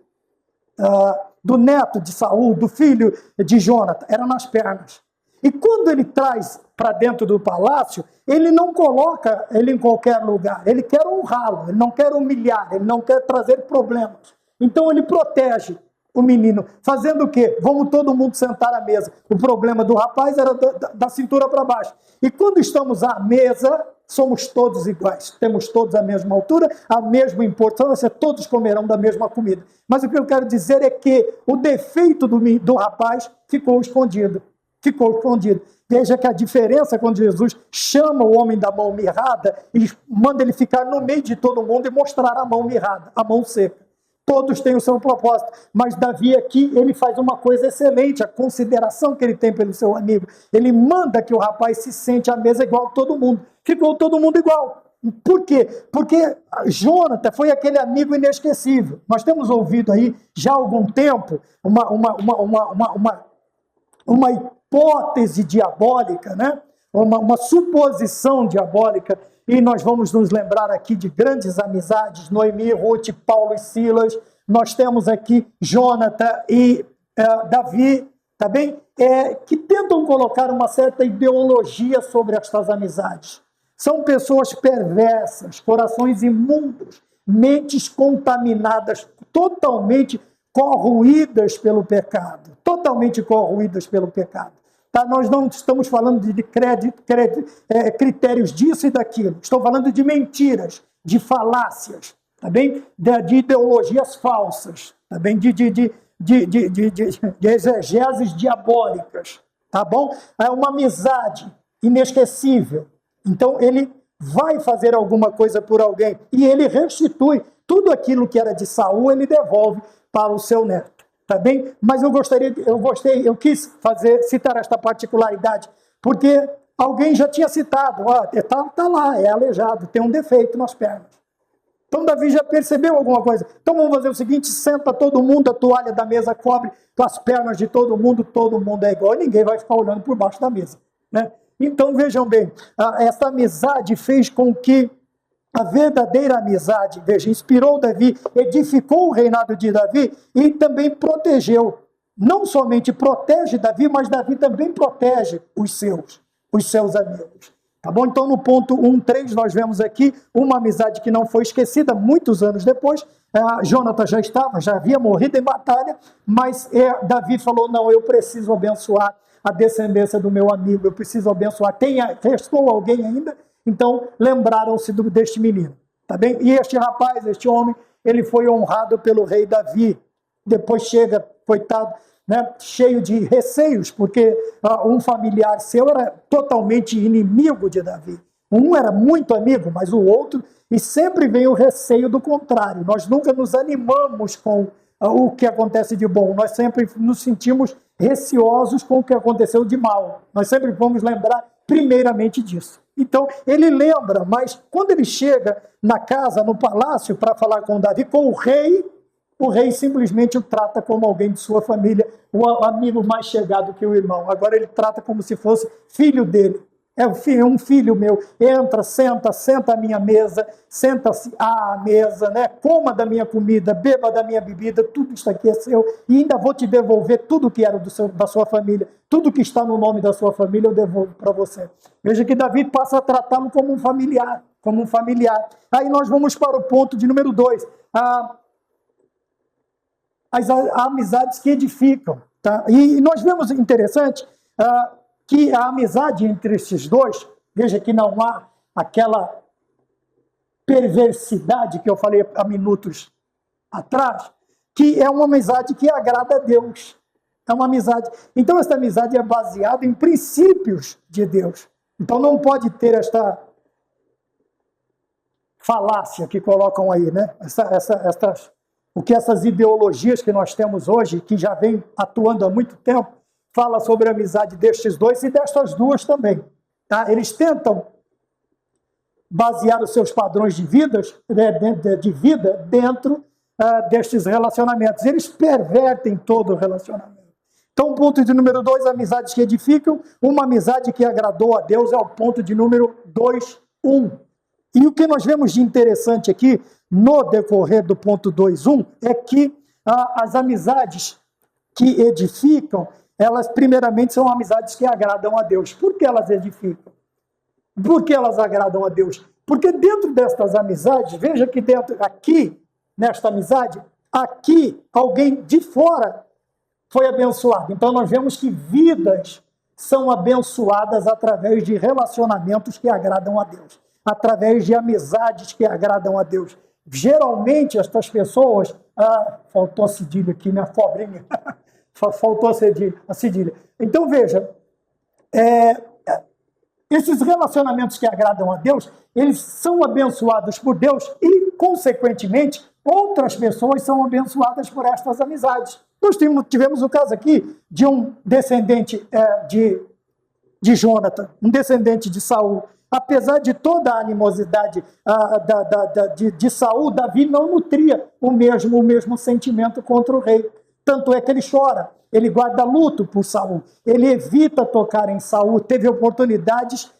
do neto de Saul, do filho de Jonatas? Era nas pernas. E quando ele traz para dentro do palácio, ele não coloca ele em qualquer lugar. Ele quer honrá-lo, ele não quer humilhar, ele não quer trazer problemas. Então ele protege o menino, fazendo o quê? Vamos todo mundo sentar à mesa. O problema do rapaz era da cintura para baixo. E quando estamos à mesa, somos todos iguais. Temos todos a mesma altura, a mesma importância, todos comerão da mesma comida. Mas o que eu quero dizer é que o defeito do rapaz ficou escondido. Ficou escondido. Veja que a diferença quando Jesus chama o homem da mão mirrada e manda ele ficar no meio de todo mundo e mostrar a mão mirrada, a mão seca. Todos têm o seu propósito, mas Davi aqui, ele faz uma coisa excelente, a consideração que ele tem pelo seu amigo. Ele manda que o rapaz se sente à mesa igual a todo mundo. Ficou todo mundo igual. Por quê? Porque Jonatas foi aquele amigo inesquecível. Nós temos ouvido aí, já há algum tempo, uma hipótese diabólica, né? Uma suposição diabólica, e nós vamos nos lembrar aqui de grandes amizades, Noemi, Ruth, Paulo e Silas, nós temos aqui Jonathan e Davi, tá bem? Que tentam colocar uma certa ideologia sobre estas amizades. São pessoas perversas, corações imundos, mentes contaminadas, totalmente corroídas pelo pecado. Totalmente corroídas pelo pecado. Tá? Nós não estamos falando de critérios disso e daquilo. Estou falando de mentiras, de falácias, tá bem? De ideologias falsas, tá bem? De exegeses diabólicas, tá bom? É uma amizade inesquecível. Então, ele vai fazer alguma coisa por alguém e ele restitui tudo aquilo que era de Saul, ele devolve para o seu neto, tá bem? Mas eu quis citar esta particularidade, porque alguém já tinha citado, tá lá, é aleijado, tem um defeito nas pernas. Então Davi já percebeu alguma coisa. Então vamos fazer o seguinte, senta todo mundo, a toalha da mesa cobre as pernas de todo mundo é igual, ninguém vai ficar olhando por baixo da mesa, né? Então vejam bem, essa amizade fez com que a verdadeira amizade, veja, inspirou Davi, edificou o reinado de Davi e também protegeu. Não somente protege Davi, mas Davi também protege os seus amigos. Tá bom? Então, no ponto 1.3, nós vemos aqui uma amizade que não foi esquecida muitos anos depois. Jonathan já havia morrido em batalha, mas Davi falou, não, eu preciso abençoar a descendência do meu amigo, eu preciso abençoar. Restou alguém ainda? Então, lembraram-se deste menino. Tá bem? E este rapaz, este homem, ele foi honrado pelo rei Davi. Depois chega, coitado, né, cheio de receios, porque um familiar seu era totalmente inimigo de Davi. Um era muito amigo, mas o outro, e sempre vem o receio do contrário. Nós nunca nos animamos com o que acontece de bom, nós sempre nos sentimos receosos com o que aconteceu de mal. Nós sempre vamos lembrar primeiramente disso. Então, ele lembra, mas quando ele chega na casa, no palácio, para falar com Davi, com o rei simplesmente o trata como alguém de sua família, o amigo mais chegado que o irmão. Agora ele trata como se fosse filho dele. É um filho meu. Entra, senta à minha mesa, senta-se à mesa, né? Coma da minha comida, beba da minha bebida, tudo isso aqui é seu, e ainda vou te devolver tudo que era da sua família, tudo que está no nome da sua família eu devolvo para você. Veja que Davi passa a tratá-lo como um familiar, Aí nós vamos para o ponto de número 2. As amizades que edificam. Tá? E nós vemos interessante que a amizade entre esses dois, veja que não há aquela perversidade que eu falei há minutos atrás, que é uma amizade que agrada a Deus. É uma amizade. Então, essa amizade é baseada em princípios de Deus. Então, não pode ter esta falácia que colocam aí, né? O que essas ideologias que nós temos hoje, que já vem atuando há muito tempo, fala sobre a amizade destes dois e destas duas também. Tá? Eles tentam basear os seus padrões de vida dentro destes relacionamentos. Eles pervertem todo o relacionamento. Então, ponto de número 2, amizades que edificam. Uma amizade que agradou a Deus é o ponto de número 2.1. E o que nós vemos de interessante aqui, no decorrer do ponto 2.1, é que as amizades que edificam, elas primeiramente são amizades que agradam a Deus. Por que elas edificam? Por que elas agradam a Deus? Porque dentro destas amizades, veja que aqui, nesta amizade, aqui alguém de fora foi abençoado. Então nós vemos que vidas são abençoadas através de relacionamentos que agradam a Deus, através de amizades que agradam a Deus. Geralmente estas pessoas, faltou a cedilha aqui, minha pobrinha, faltou a cedilha. Então veja, esses relacionamentos que agradam a Deus, eles são abençoados por Deus e, consequentemente, outras pessoas são abençoadas por estas amizades. Nós tivemos o caso aqui de um descendente de Jonathan, um descendente de Saul. Apesar de toda a animosidade de Saul, Davi não nutria o mesmo sentimento contra o rei. Tanto é que ele chora, ele guarda luto por Saul, ele evita tocar em Saul, teve oportunidades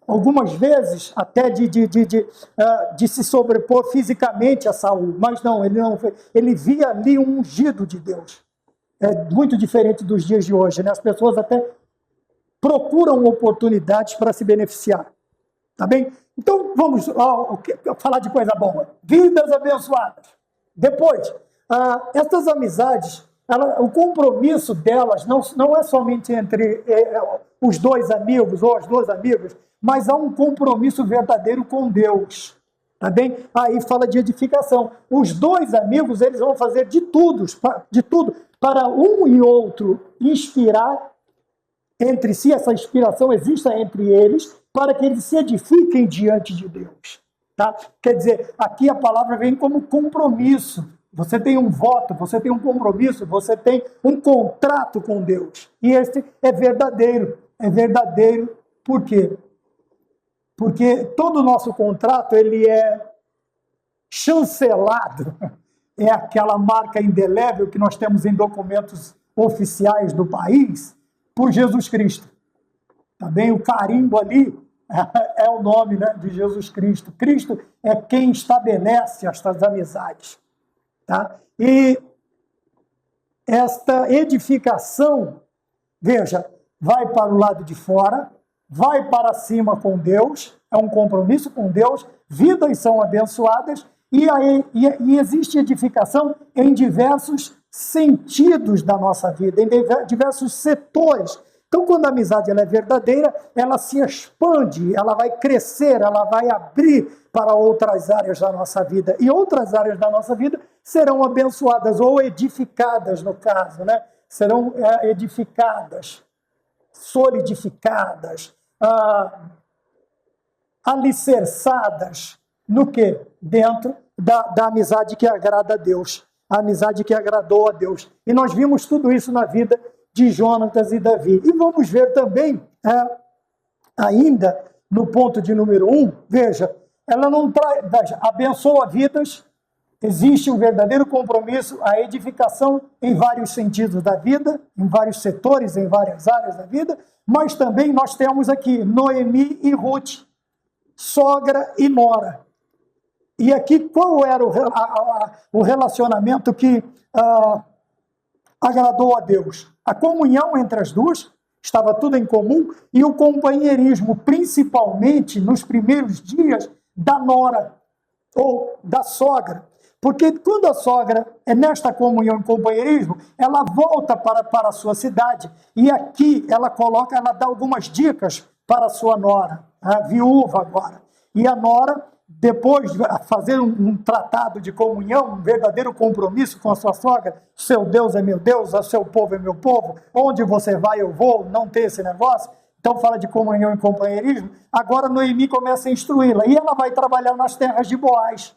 algumas vezes até de se sobrepor fisicamente a Saul, mas não, ele não foi. Ele via ali um ungido de Deus. É muito diferente dos dias de hoje, né? As pessoas até procuram oportunidades para se beneficiar. Tá bem? Então, vamos falar de coisa boa. Vidas abençoadas. Depois, essas amizades, o compromisso delas não é somente entre os dois amigos ou as duas amigas, mas há um compromisso verdadeiro com Deus. Tá bem? Aí fala de edificação. Os dois amigos, eles vão fazer de tudo para um e outro inspirar entre si, essa inspiração exista entre eles, para que eles se edifiquem diante de Deus. Tá? Quer dizer, aqui a palavra vem como compromisso. Você tem um voto, você tem um compromisso, você tem um contrato com Deus. E esse é verdadeiro. É verdadeiro por quê? Porque todo o nosso contrato, ele é chancelado. É aquela marca indelével que nós temos em documentos oficiais do país, por Jesus Cristo. Tá bem? O carimbo ali é o nome, né, de Jesus Cristo. Cristo é quem estabelece estas amizades. Tá? E esta edificação, veja, vai para o lado de fora, vai para cima com Deus, é um compromisso com Deus, vidas são abençoadas, e existe edificação em diversos sentidos da nossa vida, em diversos setores. Então, quando a amizade ela é verdadeira, ela se expande, ela vai crescer, ela vai abrir para outras áreas da nossa vida. E outras áreas da nossa vida serão abençoadas, ou edificadas, no caso, né? Serão edificadas, solidificadas, alicerçadas no quê? Dentro da amizade que agrada a Deus. A amizade que agradou a Deus. E nós vimos tudo isso na vida de Jonatas e Davi. E vamos ver também, ainda no ponto de número 1, veja, ela não abençoa vidas, existe um verdadeiro compromisso, a edificação em vários sentidos da vida, em vários setores, em várias áreas da vida, mas também nós temos aqui Noemi e Ruth, sogra e nora. E aqui, qual era o relacionamento que agradou a Deus? A comunhão entre as duas, estava tudo em comum, e o companheirismo, principalmente nos primeiros dias, da nora, ou da sogra. Porque quando a sogra é nesta comunhão e companheirismo, ela volta para a sua cidade, e aqui ela dá algumas dicas para a sua nora, a viúva agora. E a nora, depois de fazer um tratado de comunhão, um verdadeiro compromisso com a sua sogra, seu Deus é meu Deus, o seu povo é meu povo, onde você vai eu vou, não tem esse negócio. Então fala de comunhão e companheirismo. Agora Noemi começa a instruí-la, e ela vai trabalhar nas terras de Boaz,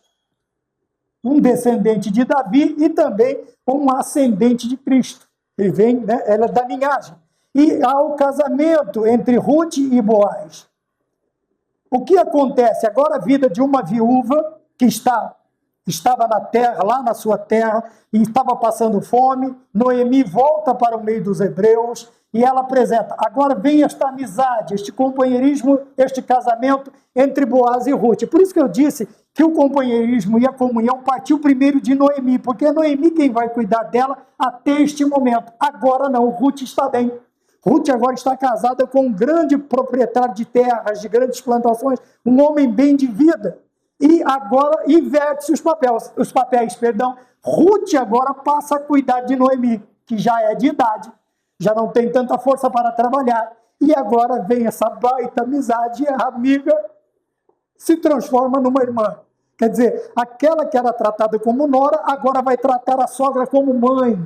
um descendente de Davi e também um ascendente de Cristo. Ele vem, né, ela é da linhagem. E há o casamento entre Ruth e Boaz. O que acontece? Agora a vida de uma viúva que estava na terra, lá na sua terra, e estava passando fome. Noemi volta para o meio dos hebreus e ela apresenta. Agora vem esta amizade, este companheirismo, este casamento entre Boaz e Ruth. Por isso que eu disse que o companheirismo e a comunhão partiu primeiro de Noemi, porque é Noemi quem vai cuidar dela até este momento. Agora não, Ruth está bem. Ruth agora está casada com um grande proprietário de terras, de grandes plantações, um homem bem de vida. E agora inverte-se os papéis. Ruth agora passa a cuidar de Noemi, que já é de idade, já não tem tanta força para trabalhar. E agora vem essa baita amizade, e a amiga se transforma numa irmã. Quer dizer, aquela que era tratada como nora, agora vai tratar a sogra como mãe.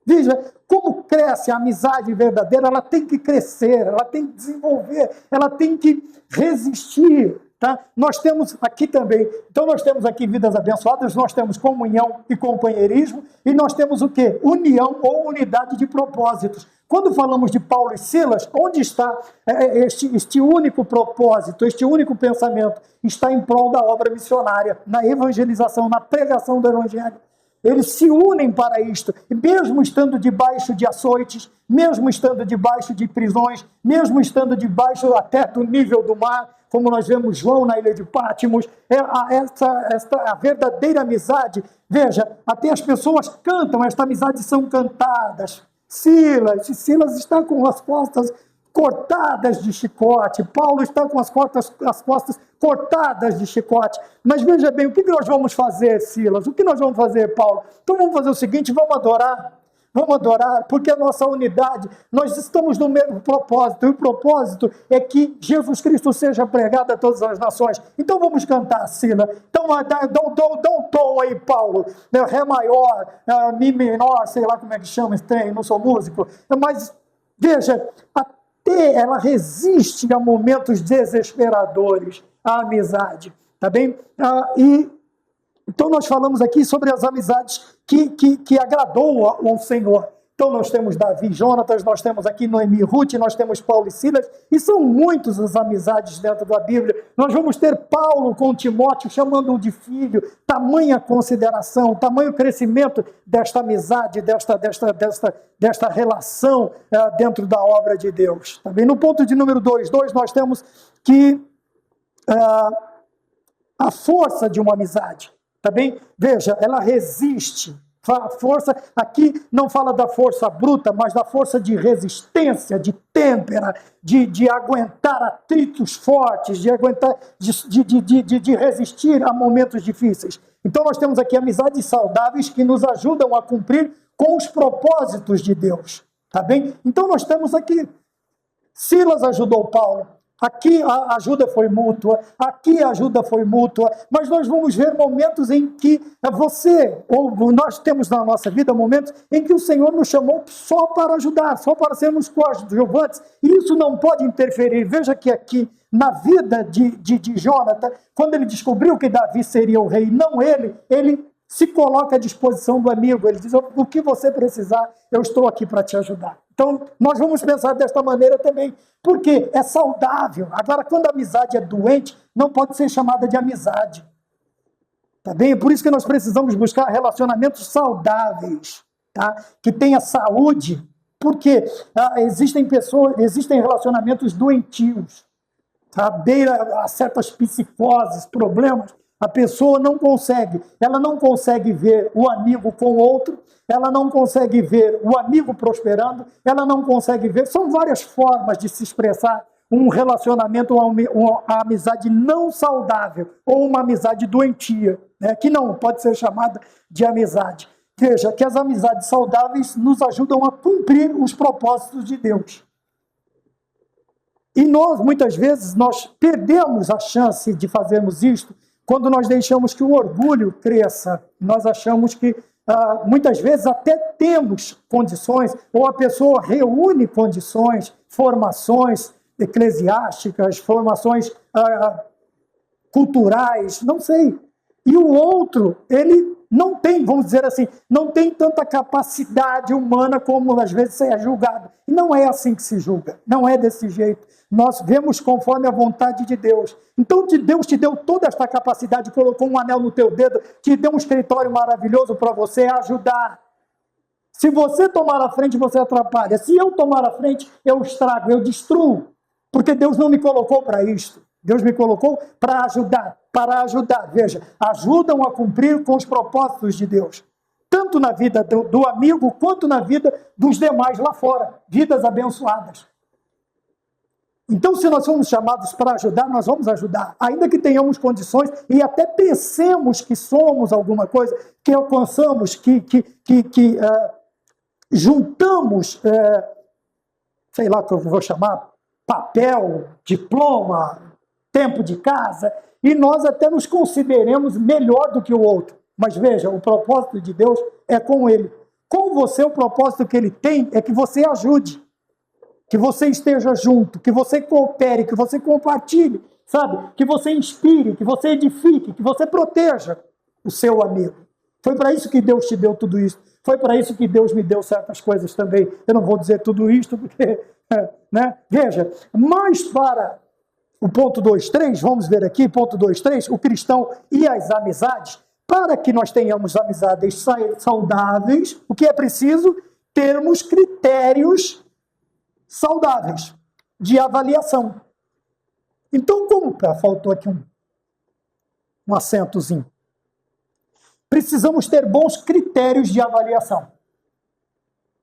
Veja, como cresce a amizade verdadeira, ela tem que crescer, ela tem que desenvolver, ela tem que resistir. Tá? Nós temos aqui também, então nós temos aqui vidas abençoadas, nós temos comunhão e companheirismo, e nós temos o quê? União ou unidade de propósitos. Quando falamos de Paulo e Silas, onde está este único propósito, este único pensamento? Está em prol da obra missionária, na evangelização, na pregação do evangelho. Eles se unem para isto, mesmo estando debaixo de açoites, mesmo estando debaixo de prisões, mesmo estando debaixo até do nível do mar, como nós vemos João na ilha de Patmos, a verdadeira amizade. Veja, até as pessoas cantam, esta amizade são cantadas. Silas está com as costas cortadas de chicote, Paulo está com as costas cortadas de chicote. Mas veja bem, o que nós vamos fazer, Silas? O que nós vamos fazer, Paulo? Então vamos fazer o seguinte, vamos adorar, porque a nossa unidade, nós estamos no mesmo propósito, e o propósito é que Jesus Cristo seja pregado a todas as nações. Então vamos cantar, Silas. Então dá um tom aí, Paulo, Ré maior, Mi menor, sei lá como é que chama esse trem, não sou músico, mas veja, até ela resiste a momentos desesperadores, a amizade, tá bem? Então nós falamos aqui sobre as amizades que agradou ao Senhor. Então nós temos Davi e Jonatas, nós temos aqui Noemi e Ruth, nós temos Paulo e Silas, e são muitas as amizades dentro da Bíblia. Nós vamos ter Paulo com Timóteo, chamando-o de filho, tamanha consideração, tamanho crescimento desta amizade, desta relação dentro da obra de Deus. Também no ponto de número 2, nós temos que a força de uma amizade. Tá bem? Veja, ela resiste. A força, aqui não fala da força bruta, mas da força de resistência, de têmpera, de aguentar atritos fortes, de aguentar, de resistir a momentos difíceis. Então nós temos aqui amizades saudáveis que nos ajudam a cumprir com os propósitos de Deus. Tá bem? Então nós temos aqui, Silas ajudou Paulo. Aqui a ajuda foi mútua, mas nós vamos ver momentos em que nós temos na nossa vida momentos em que o Senhor nos chamou só para ajudar, só para sermos coadjuvantes, e isso não pode interferir. Veja que aqui, na vida de Jonathan, quando ele descobriu que Davi seria o rei, não ele se coloca à disposição do amigo, ele diz, o que você precisar, eu estou aqui para te ajudar. Então, nós vamos pensar desta maneira também, porque é saudável. Agora, quando a amizade é doente, não pode ser chamada de amizade. Tá bem? É por isso que nós precisamos buscar relacionamentos saudáveis, tá? Que tenha saúde, porque existem relacionamentos doentios, tá? Beira a certas psicoses, problemas. A pessoa ela não consegue ver o amigo com o outro, ela não consegue ver o amigo prosperando, ela não consegue ver, são várias formas de se expressar um relacionamento, uma amizade não saudável, ou uma amizade doentia, né, que não pode ser chamada de amizade. Veja, que as amizades saudáveis nos ajudam a cumprir os propósitos de Deus. E muitas vezes, nós perdemos a chance de fazermos isto, quando nós deixamos que o orgulho cresça. Nós achamos que, muitas vezes, até temos condições, ou a pessoa reúne condições, formações eclesiásticas, formações culturais, não sei. E o outro, ele não tem, vamos dizer assim, não tem tanta capacidade humana como às vezes é julgado. E não é assim que se julga, não é desse jeito. Nós vemos conforme a vontade de Deus. Então Deus te deu toda esta capacidade, colocou um anel no teu dedo, te deu um escritório maravilhoso para você ajudar. Se você tomar a frente, você atrapalha. Se eu tomar a frente, eu estrago, eu destruo. Porque Deus não me colocou para isto. Deus me colocou para ajudar. Veja, ajudam a cumprir com os propósitos de Deus. Tanto na vida do amigo, quanto na vida dos demais lá fora. Vidas abençoadas. Então, se nós somos chamados para ajudar, nós vamos ajudar. Ainda que tenhamos condições e até pensemos que somos alguma coisa, que alcançamos, que juntamos, sei lá o que eu vou chamar, papel, diploma, tempo de casa, e nós até nos consideremos melhor do que o outro. Mas veja, o propósito de Deus é com ele. Com você, o propósito que ele tem é que você ajude, que você esteja junto, que você coopere, que você compartilhe, sabe? Que você inspire, que você edifique, que você proteja o seu amigo. Foi para isso que Deus te deu tudo isso. Foi para isso que Deus me deu certas coisas também. Eu não vou dizer tudo isto, porque... né? Veja, mas para o ponto 2.3, vamos ver aqui, ponto 2.3, o cristão e as amizades. Para que nós tenhamos amizades saudáveis, o que é preciso? Termos critérios saudáveis de avaliação. Então, como faltou aqui um acentozinho. Precisamos ter bons critérios de avaliação.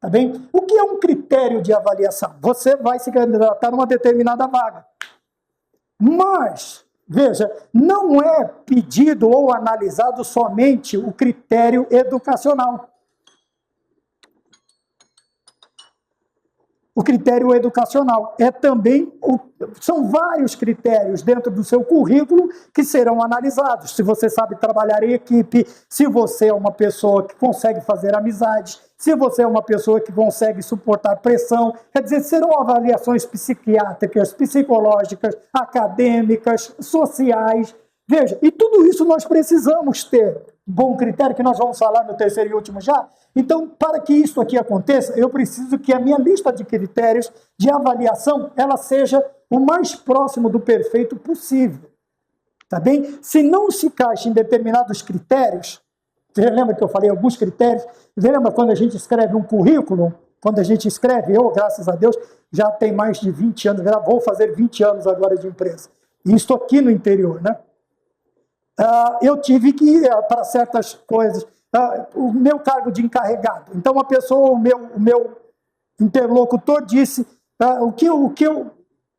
Tá bem? O que é um critério de avaliação? Você vai se candidatar numa determinada vaga. Mas, veja, não é pedido ou analisado somente o critério educacional. O critério educacional é também, são vários critérios dentro do seu currículo que serão analisados. Se você sabe trabalhar em equipe, se você é uma pessoa que consegue fazer amizades, se você é uma pessoa que consegue suportar pressão, quer dizer, serão avaliações psiquiátricas, psicológicas, acadêmicas, sociais. Veja, e tudo isso nós precisamos ter. Bom critério, que nós vamos falar no terceiro e último já. Então, para que isso aqui aconteça, eu preciso que a minha lista de critérios de avaliação, ela seja o mais próximo do perfeito possível. Tá bem? Se não se encaixa em determinados critérios, você lembra que eu falei alguns critérios? Você lembra quando a gente escreve um currículo? Quando a gente escreve, eu, graças a Deus, já tem mais de 20 anos, já vou fazer 20 anos agora de empresa. E estou aqui no interior, né? Eu tive que ir para certas coisas, o meu cargo de encarregado. Então, a pessoa, o meu interlocutor disse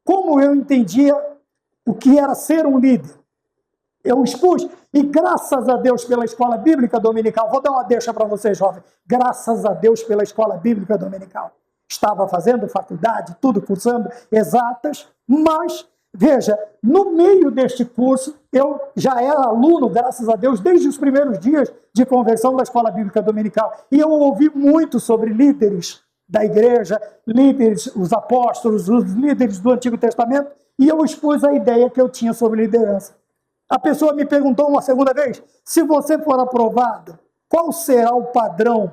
como eu entendia o que era ser um líder. Eu expus, e graças a Deus pela Escola Bíblica Dominical, vou dar uma deixa para você, jovem, graças a Deus pela Escola Bíblica Dominical. Estava fazendo faculdade, tudo cursando exatas, mas... Veja, no meio deste curso, eu já era aluno, graças a Deus, desde os primeiros dias de conversão da Escola Bíblica Dominical. E eu ouvi muito sobre líderes da igreja, líderes, os apóstolos, os líderes do Antigo Testamento, e eu expus a ideia que eu tinha sobre liderança. A pessoa me perguntou uma segunda vez, se você for aprovado, qual será o padrão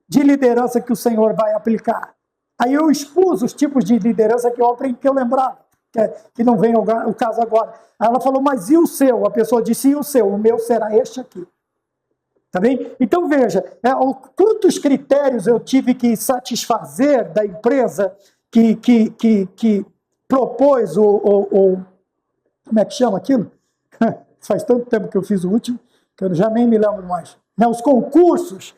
de liderança que o Senhor vai aplicar? Aí eu expus os tipos de liderança que eu lembrava. Que não vem o caso agora. Aí ela falou, mas e o seu? A pessoa disse, e o seu? O meu será este aqui. Tá bem? Então, veja, quantos critérios eu tive que satisfazer da empresa que propôs como é que chama aquilo? Faz tanto tempo que eu fiz o último, que eu já nem me lembro mais. Os concursos,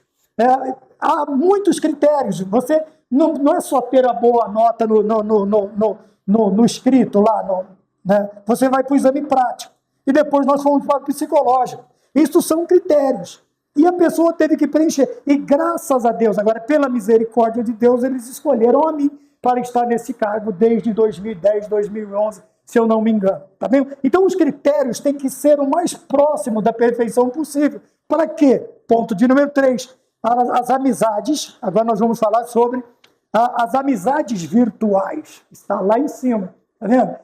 há muitos critérios. Você não é só ter a boa nota no escrito lá, né? Você vai para o exame prático. E depois nós fomos para o psicológico. Isso são critérios. E a pessoa teve que preencher. E graças a Deus, agora pela misericórdia de Deus, eles escolheram a mim para estar nesse cargo desde 2010, 2011, se eu não me engano. Tá vendo? Então os critérios têm que ser o mais próximo da perfeição possível. Para quê? Ponto de número 3. As amizades, agora nós vamos falar sobre as amizades virtuais, está lá em cima, tá vendo?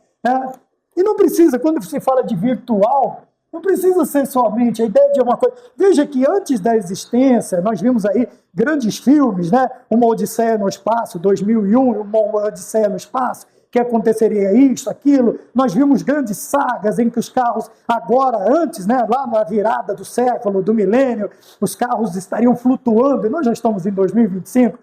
E não precisa, quando você fala de virtual, não precisa ser somente a ideia de uma coisa. Veja que antes da existência, nós vimos aí grandes filmes, né? Uma Odisseia no Espaço, 2001, uma Odisseia no Espaço, que aconteceria isso, aquilo. Nós vimos grandes sagas em que os carros, agora, antes, né, lá na virada do século, do milênio, os carros estariam flutuando, e nós já estamos em 2025,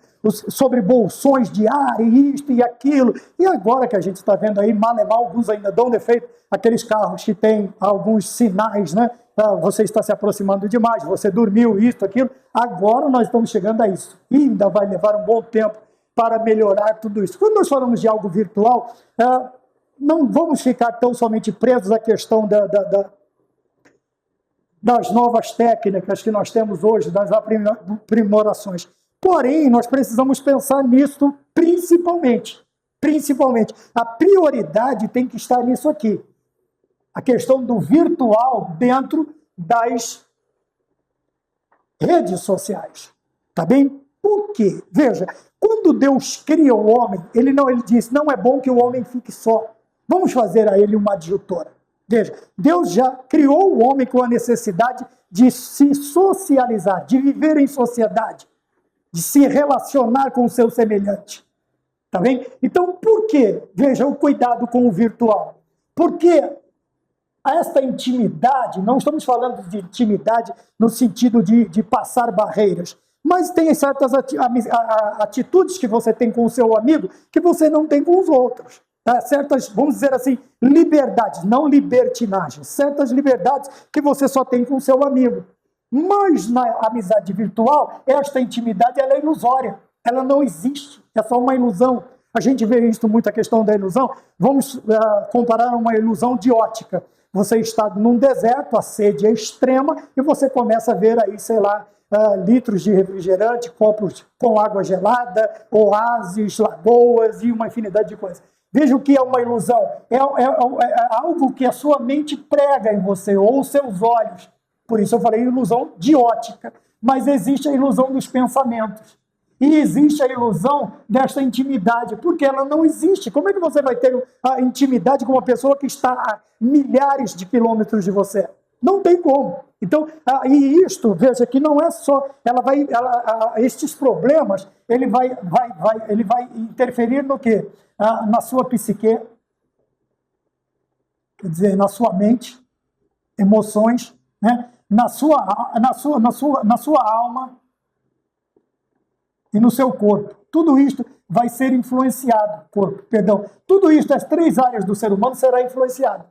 sobre bolsões de ar e isto e aquilo. E agora que a gente está vendo aí, mal e mal, alguns ainda dão defeito, aqueles carros que têm alguns sinais, né? Você está se aproximando demais, você dormiu, isto, aquilo. Agora nós estamos chegando a isso. E ainda vai levar um bom tempo para melhorar tudo isso. Quando nós falamos de algo virtual, não vamos ficar tão somente presos à questão das novas técnicas que nós temos hoje, das aprimorações. Porém, nós precisamos pensar nisso principalmente. A prioridade tem que estar nisso aqui. A questão do virtual dentro das redes sociais. Tá bem? Por quê? Veja, quando Deus cria o homem, ele disse, não é bom que o homem fique só. Vamos fazer a ele uma adjutora. Veja, Deus já criou o homem com a necessidade de se socializar, de viver em sociedade, de se relacionar com o seu semelhante. Tá bem? Então, por quê? Veja, o cuidado com o virtual. Porque esta intimidade, não estamos falando de intimidade no sentido de passar barreiras, mas tem certas atitudes que você tem com o seu amigo que você não tem com os outros. tá? Certas, vamos dizer assim, liberdades, não libertinagem, certas liberdades que você só tem com o seu amigo. Mas na amizade virtual, esta intimidade ela é ilusória, ela não existe, é só uma ilusão. A gente vê isso muito, a questão da ilusão. Vamos comparar uma ilusão de ótica. Você está num deserto, a sede é extrema, e você começa a ver aí, sei lá, litros de refrigerante, copos com água gelada, oásis, lagoas e uma infinidade de coisas. Veja o que é uma ilusão. É algo que a sua mente prega em você, ou os seus olhos. Por isso eu falei ilusão de ótica. Mas existe a ilusão dos pensamentos. E existe a ilusão desta intimidade, porque ela não existe. Como é que você vai ter a intimidade com uma pessoa que está a milhares de quilômetros de você? Não tem como. Então, e isto, veja, que não é só... estes problemas, ele vai interferir no quê? Na sua psique, quer dizer, na sua mente, emoções, né? na sua alma, e no seu corpo. Tudo isto vai ser influenciado, tudo isto, as 3 áreas do ser humano será influenciado.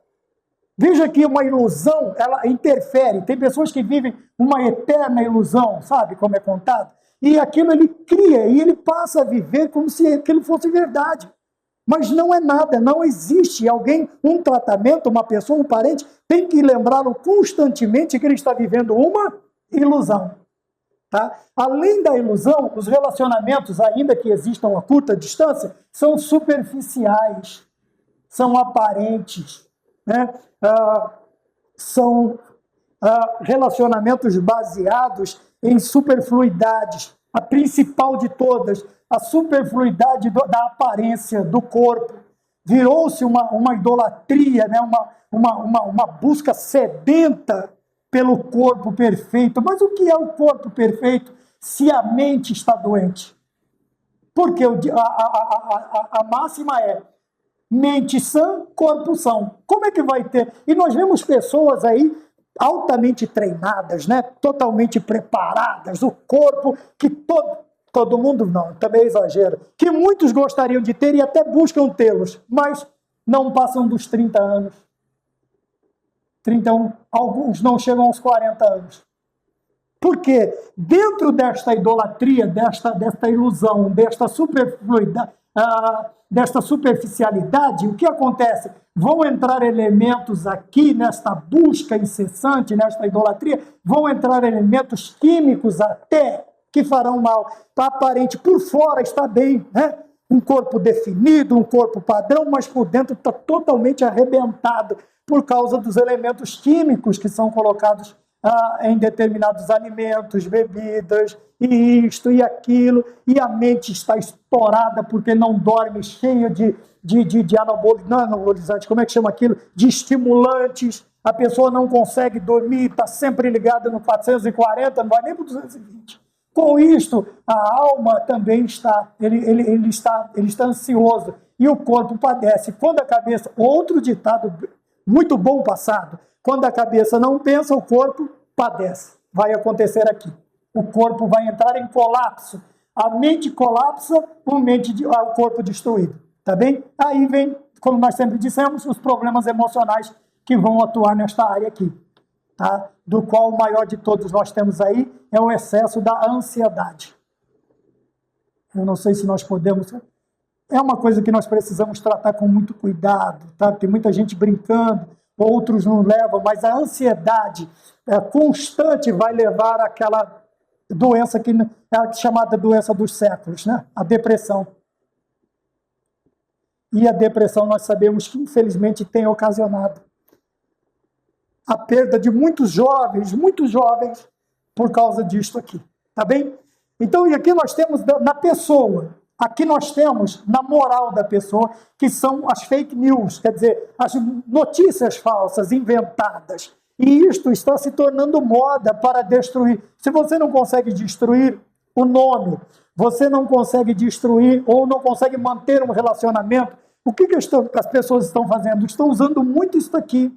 Veja que uma ilusão, ela interfere. Tem pessoas que vivem uma eterna ilusão, sabe como é contado? E aquilo ele cria, e ele passa a viver como se aquilo fosse verdade. Mas não é nada, não existe. Alguém, um tratamento, uma pessoa, um parente, tem que lembrá-lo constantemente que ele está vivendo uma ilusão. Tá? Além da ilusão, os relacionamentos, ainda que existam a curta distância, são superficiais, são aparentes, né? São relacionamentos baseados em superfluidades. A principal de todas, a superfluidade da aparência do corpo. Virou-se uma idolatria, né? uma busca sedenta pelo corpo perfeito. Mas o que é o corpo perfeito se a mente está doente? Porque a máxima é mente sã, corpo são. Como é que vai ter? E nós vemos pessoas aí altamente treinadas, né? Totalmente preparadas, o corpo que todo mundo não, também é exagero, que muitos gostariam de ter e até buscam tê-los, mas não passam dos 30 anos. 31, alguns não chegam aos 40 anos. Porque dentro desta idolatria, desta ilusão, desta superfluidade, desta superficialidade, o que acontece? Vão entrar elementos aqui nesta busca incessante, nesta idolatria, vão entrar elementos químicos até que farão mal. Está aparente, por fora está bem, né? Um corpo definido, um corpo padrão, mas por dentro está totalmente arrebentado por causa dos elementos químicos que são colocados em determinados alimentos, bebidas, e isto e aquilo, e a mente está estourada porque não dorme, cheia de anabolizantes, como é que chama aquilo? De estimulantes. A pessoa não consegue dormir, está sempre ligada no 440, não vai nem para o 220. Com isto, a alma também está, ele está ansioso, e o corpo padece. Quando a cabeça, outro ditado muito bom passado, quando a cabeça não pensa, o corpo padece. Vai acontecer aqui. O corpo vai entrar em colapso. A mente colapsa, o corpo destruído. Tá bem? Aí vem, como nós sempre dissemos, os problemas emocionais que vão atuar nesta área aqui. Tá? Do qual o maior de todos nós temos aí é o excesso da ansiedade. Eu não sei se nós podemos... É uma coisa que nós precisamos tratar com muito cuidado, tá? Tem muita gente brincando, outros não levam, mas a ansiedade constante vai levar àquela doença que é chamada doença dos séculos, né? A depressão. E a depressão nós sabemos que infelizmente tem ocasionado a perda de muitos jovens, por causa disto aqui, tá bem? Então, e aqui nós temos na pessoa, aqui nós temos na moral da pessoa, que são as fake news, quer dizer, as notícias falsas, inventadas. E isto está se tornando moda para destruir. Se você não consegue destruir o nome, você não consegue destruir ou não consegue manter um relacionamento, o que as pessoas estão fazendo? Estão usando muito isso aqui,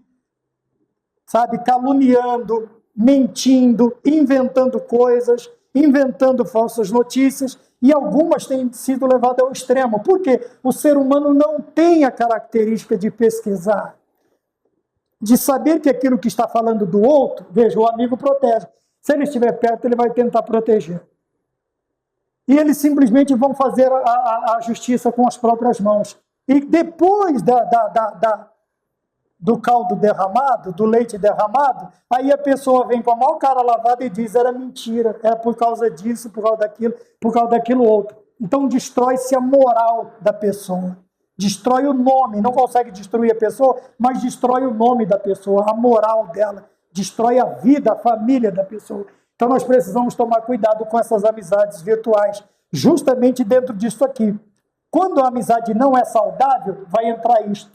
sabe? Caluniando, mentindo, inventando coisas, inventando falsas notícias, E algumas têm sido levadas ao extremo. Por quê? O ser humano não tem a característica de pesquisar, de saber que aquilo que está falando do outro, veja, o amigo protege. Se ele estiver perto, ele vai tentar proteger. E eles simplesmente vão fazer a justiça com as próprias mãos. E depois do caldo derramado, do leite derramado, aí a pessoa vem com a maior cara lavada e diz, era mentira, era por causa disso, por causa daquilo outro. Então destrói-se a moral da pessoa, destrói o nome, não consegue destruir a pessoa, mas destrói o nome da pessoa, a moral dela, destrói a vida, a família da pessoa. Então nós precisamos tomar cuidado com essas amizades virtuais, justamente dentro disso aqui. Quando a amizade não é saudável, vai entrar isto.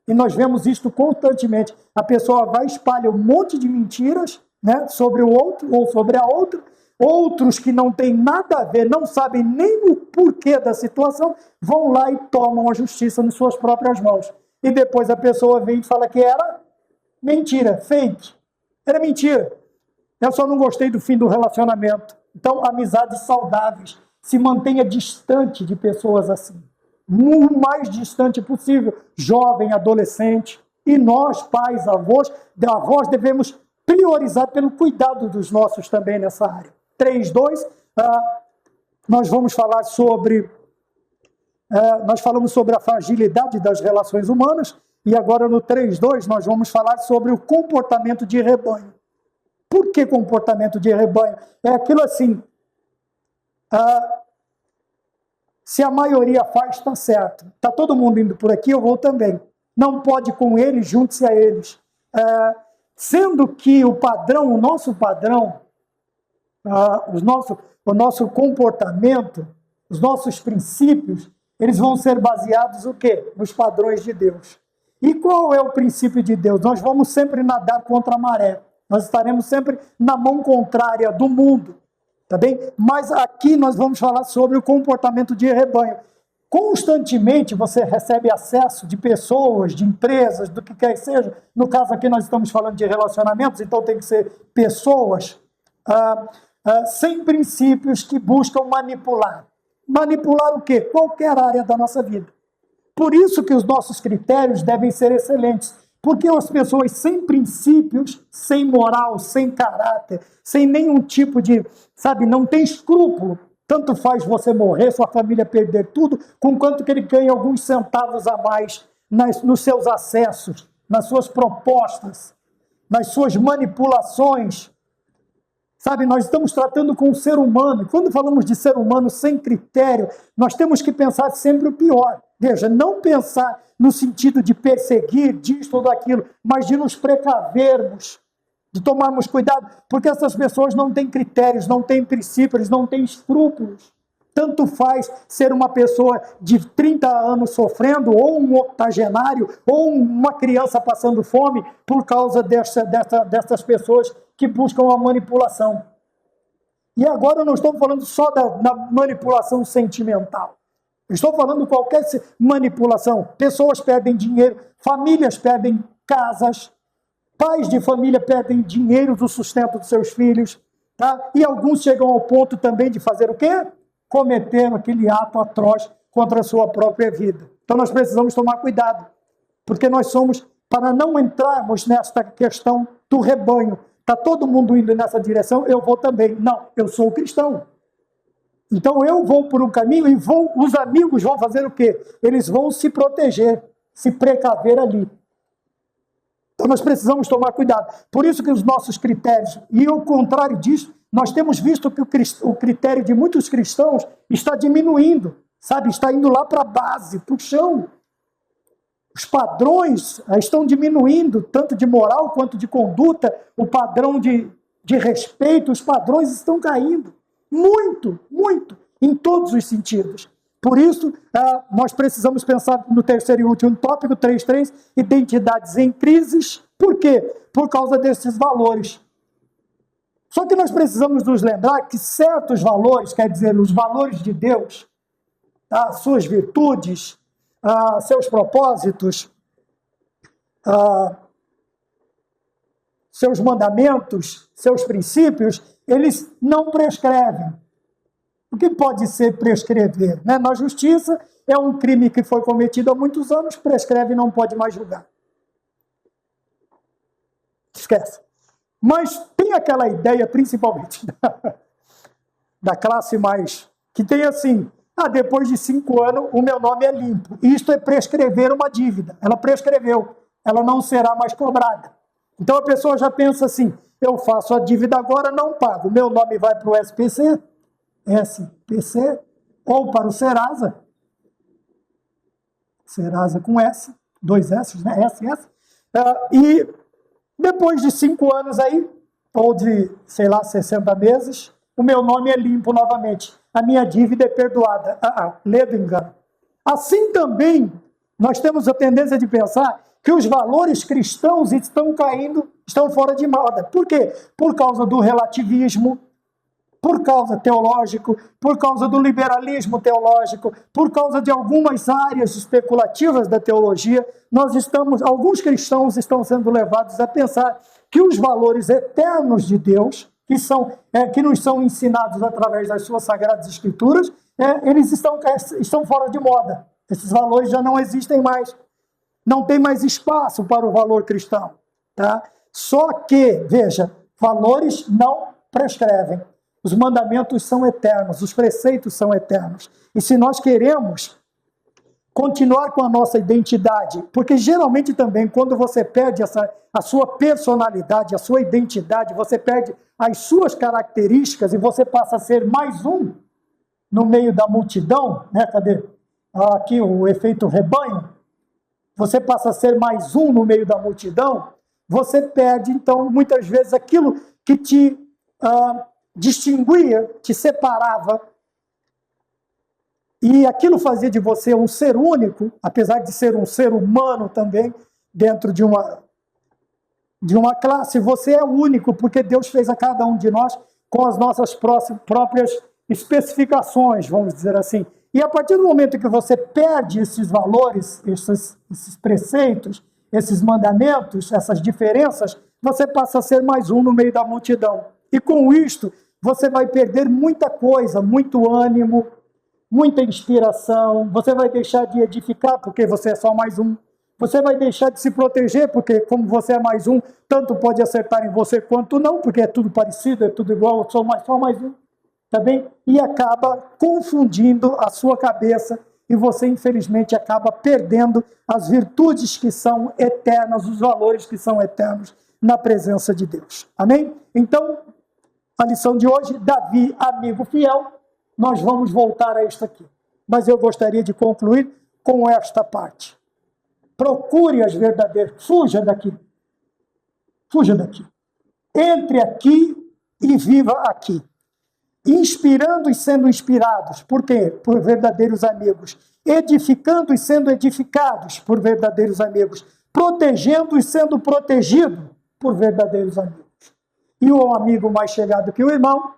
E nós vemos isto constantemente. A pessoa vai espalhar um monte de mentiras, né, sobre o outro ou sobre a outra. Outros que não têm nada a ver, não sabem nem o porquê da situação, vão lá e tomam a justiça nas suas próprias mãos. E depois a pessoa vem e fala que era mentira, fake. Era mentira. Eu só não gostei do fim do relacionamento. Então, amizades saudáveis. Se mantenha distante de pessoas assim. O mais distante possível. Jovem, adolescente. E nós, pais, avós, devemos priorizar pelo cuidado dos nossos também nessa área. 3.2, nós vamos falar sobre... nós falamos sobre a fragilidade das relações humanas. E agora no 3.2 nós vamos falar sobre o comportamento de rebanho. Por que comportamento de rebanho? É aquilo assim, se a maioria faz, está certo. Está todo mundo indo por aqui, eu vou também. Não pode com eles, junte-se a eles. Sendo que o padrão, o nosso padrão, o nosso comportamento, os nossos princípios, eles vão ser baseados no quê? Nos padrões de Deus. E qual é o princípio de Deus? Nós vamos sempre nadar contra a maré. Nós estaremos sempre na mão contrária do mundo, tá bem? Mas aqui nós vamos falar sobre o comportamento de rebanho. Constantemente você recebe acesso de pessoas, de empresas, do que quer que seja. No caso aqui nós estamos falando de relacionamentos, então tem que ser pessoas sem princípios que buscam manipular. Manipular o quê? Qualquer área da nossa vida. Por isso que os nossos critérios devem ser excelentes. Porque as pessoas sem princípios, sem moral, sem caráter, sem nenhum tipo de, não tem escrúpulo. Tanto faz você morrer, sua família perder tudo, com quanto que ele ganha alguns centavos a mais nos seus acessos, nas suas propostas, nas suas manipulações. Nós estamos tratando com o ser humano. Quando falamos de ser humano sem critério, nós temos que pensar sempre o pior. Veja, não pensar no sentido de perseguir, disso ou daquilo, mas de nos precavermos, de tomarmos cuidado, porque essas pessoas não têm critérios, não têm princípios, não têm escrúpulos. Tanto faz ser uma pessoa de 30 anos sofrendo, ou um octogenário, ou uma criança passando fome, por causa dessas pessoas que buscam a manipulação. E agora eu não estou falando só da manipulação sentimental. Eu estou falando de qualquer manipulação. Pessoas perdem dinheiro, famílias perdem casas, pais de família perdem dinheiro do sustento dos seus filhos, tá? E alguns chegam ao ponto também de fazer o quê? Cometer aquele ato atroz contra a sua própria vida. Então nós precisamos tomar cuidado, porque nós somos, para não entrarmos nesta questão do rebanho, está todo mundo indo nessa direção, eu vou também. Não, eu sou cristão. Então eu vou por um caminho e os amigos vão fazer o quê? Eles vão se proteger, se precaver ali. Então nós precisamos tomar cuidado. Por isso que os nossos critérios, e ao contrário disso, nós temos visto que o critério de muitos cristãos está diminuindo, está indo lá para a base, para o chão. Os padrões estão diminuindo, tanto de moral quanto de conduta, o padrão de respeito, os padrões estão caindo. Muito, muito, em todos os sentidos. Por isso, nós precisamos pensar no terceiro e último tópico, 3.3, identidades em crises. Por quê? Por causa desses valores. Só que nós precisamos nos lembrar que certos valores, quer dizer, os valores de Deus, suas virtudes, seus propósitos, seus mandamentos, seus princípios, eles não prescrevem. O que pode ser prescrever? Né? Na justiça, é um crime que foi cometido há muitos anos, prescreve e não pode mais julgar. Esquece. Mas tem aquela ideia, principalmente, da classe mais, que tem assim, depois de 5 anos, o meu nome é limpo. Isto é prescrever uma dívida. Ela prescreveu, ela não será mais cobrada. Então a pessoa já pensa assim, eu faço a dívida agora, não pago. Meu nome vai para o SPC, ou para o Serasa com S, 2 S, né? SS. E depois de 5 anos aí, ou de, 60 meses, o meu nome é limpo novamente. A minha dívida é perdoada. Lê do engano. Assim também, nós temos a tendência de pensar que os valores cristãos estão caindo, estão fora de moda. Por quê? Por causa do relativismo, por causa teológico, por causa do liberalismo teológico, por causa de algumas áreas especulativas da teologia, alguns cristãos estão sendo levados a pensar que os valores eternos de Deus, que nos são ensinados através das suas sagradas escrituras, eles estão fora de moda. Esses valores já não existem mais. Não tem mais espaço para o valor cristão. Tá? Só que, veja, valores não prescrevem. Os mandamentos são eternos, os preceitos são eternos. E se nós queremos continuar com a nossa identidade, porque geralmente também quando você perde a sua personalidade, a sua identidade, você perde as suas características e você passa a ser mais um no meio da multidão, né? Cadê? Aqui o efeito rebanho. Você passa a ser mais um no meio da multidão, você perde, então, muitas vezes aquilo que te distinguia, te separava, e aquilo fazia de você um ser único, apesar de ser um ser humano também, dentro de uma classe, você é único, porque Deus fez a cada um de nós com as nossas próprias especificações, vamos dizer assim. E a partir do momento que você perde esses valores, esses preceitos, esses mandamentos, essas diferenças, você passa a ser mais um no meio da multidão. E com isto, você vai perder muita coisa, muito ânimo, muita inspiração, você vai deixar de edificar porque você é só mais um. Você vai deixar de se proteger porque, como você é mais um, tanto pode acertar em você quanto não, porque é tudo parecido, é tudo igual, eu sou só mais um. Tá bem? E acaba confundindo a sua cabeça e você, infelizmente, acaba perdendo as virtudes que são eternas, os valores que são eternos na presença de Deus. Amém? Então, a lição de hoje, Davi, amigo fiel, nós vamos voltar a isto aqui. Mas eu gostaria de concluir com esta parte. Procure as verdadeiras, fuja daqui. Fuja daqui. Entre aqui e viva aqui. Inspirando e sendo inspirados. Por quê? Por verdadeiros amigos. Edificando e sendo edificados por verdadeiros amigos. Protegendo e sendo protegido por verdadeiros amigos. E o amigo mais chegado que o irmão,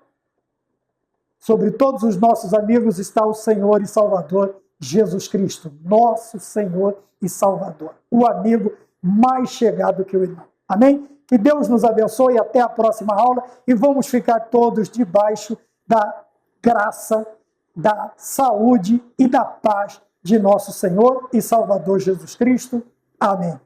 sobre todos os nossos amigos está o Senhor e Salvador Jesus Cristo, nosso Senhor e Salvador, o amigo mais chegado que o irmão. Amém? Que Deus nos abençoe, até a próxima aula e vamos ficar todos debaixo da graça, da saúde e da paz de nosso Senhor e Salvador Jesus Cristo. Amém.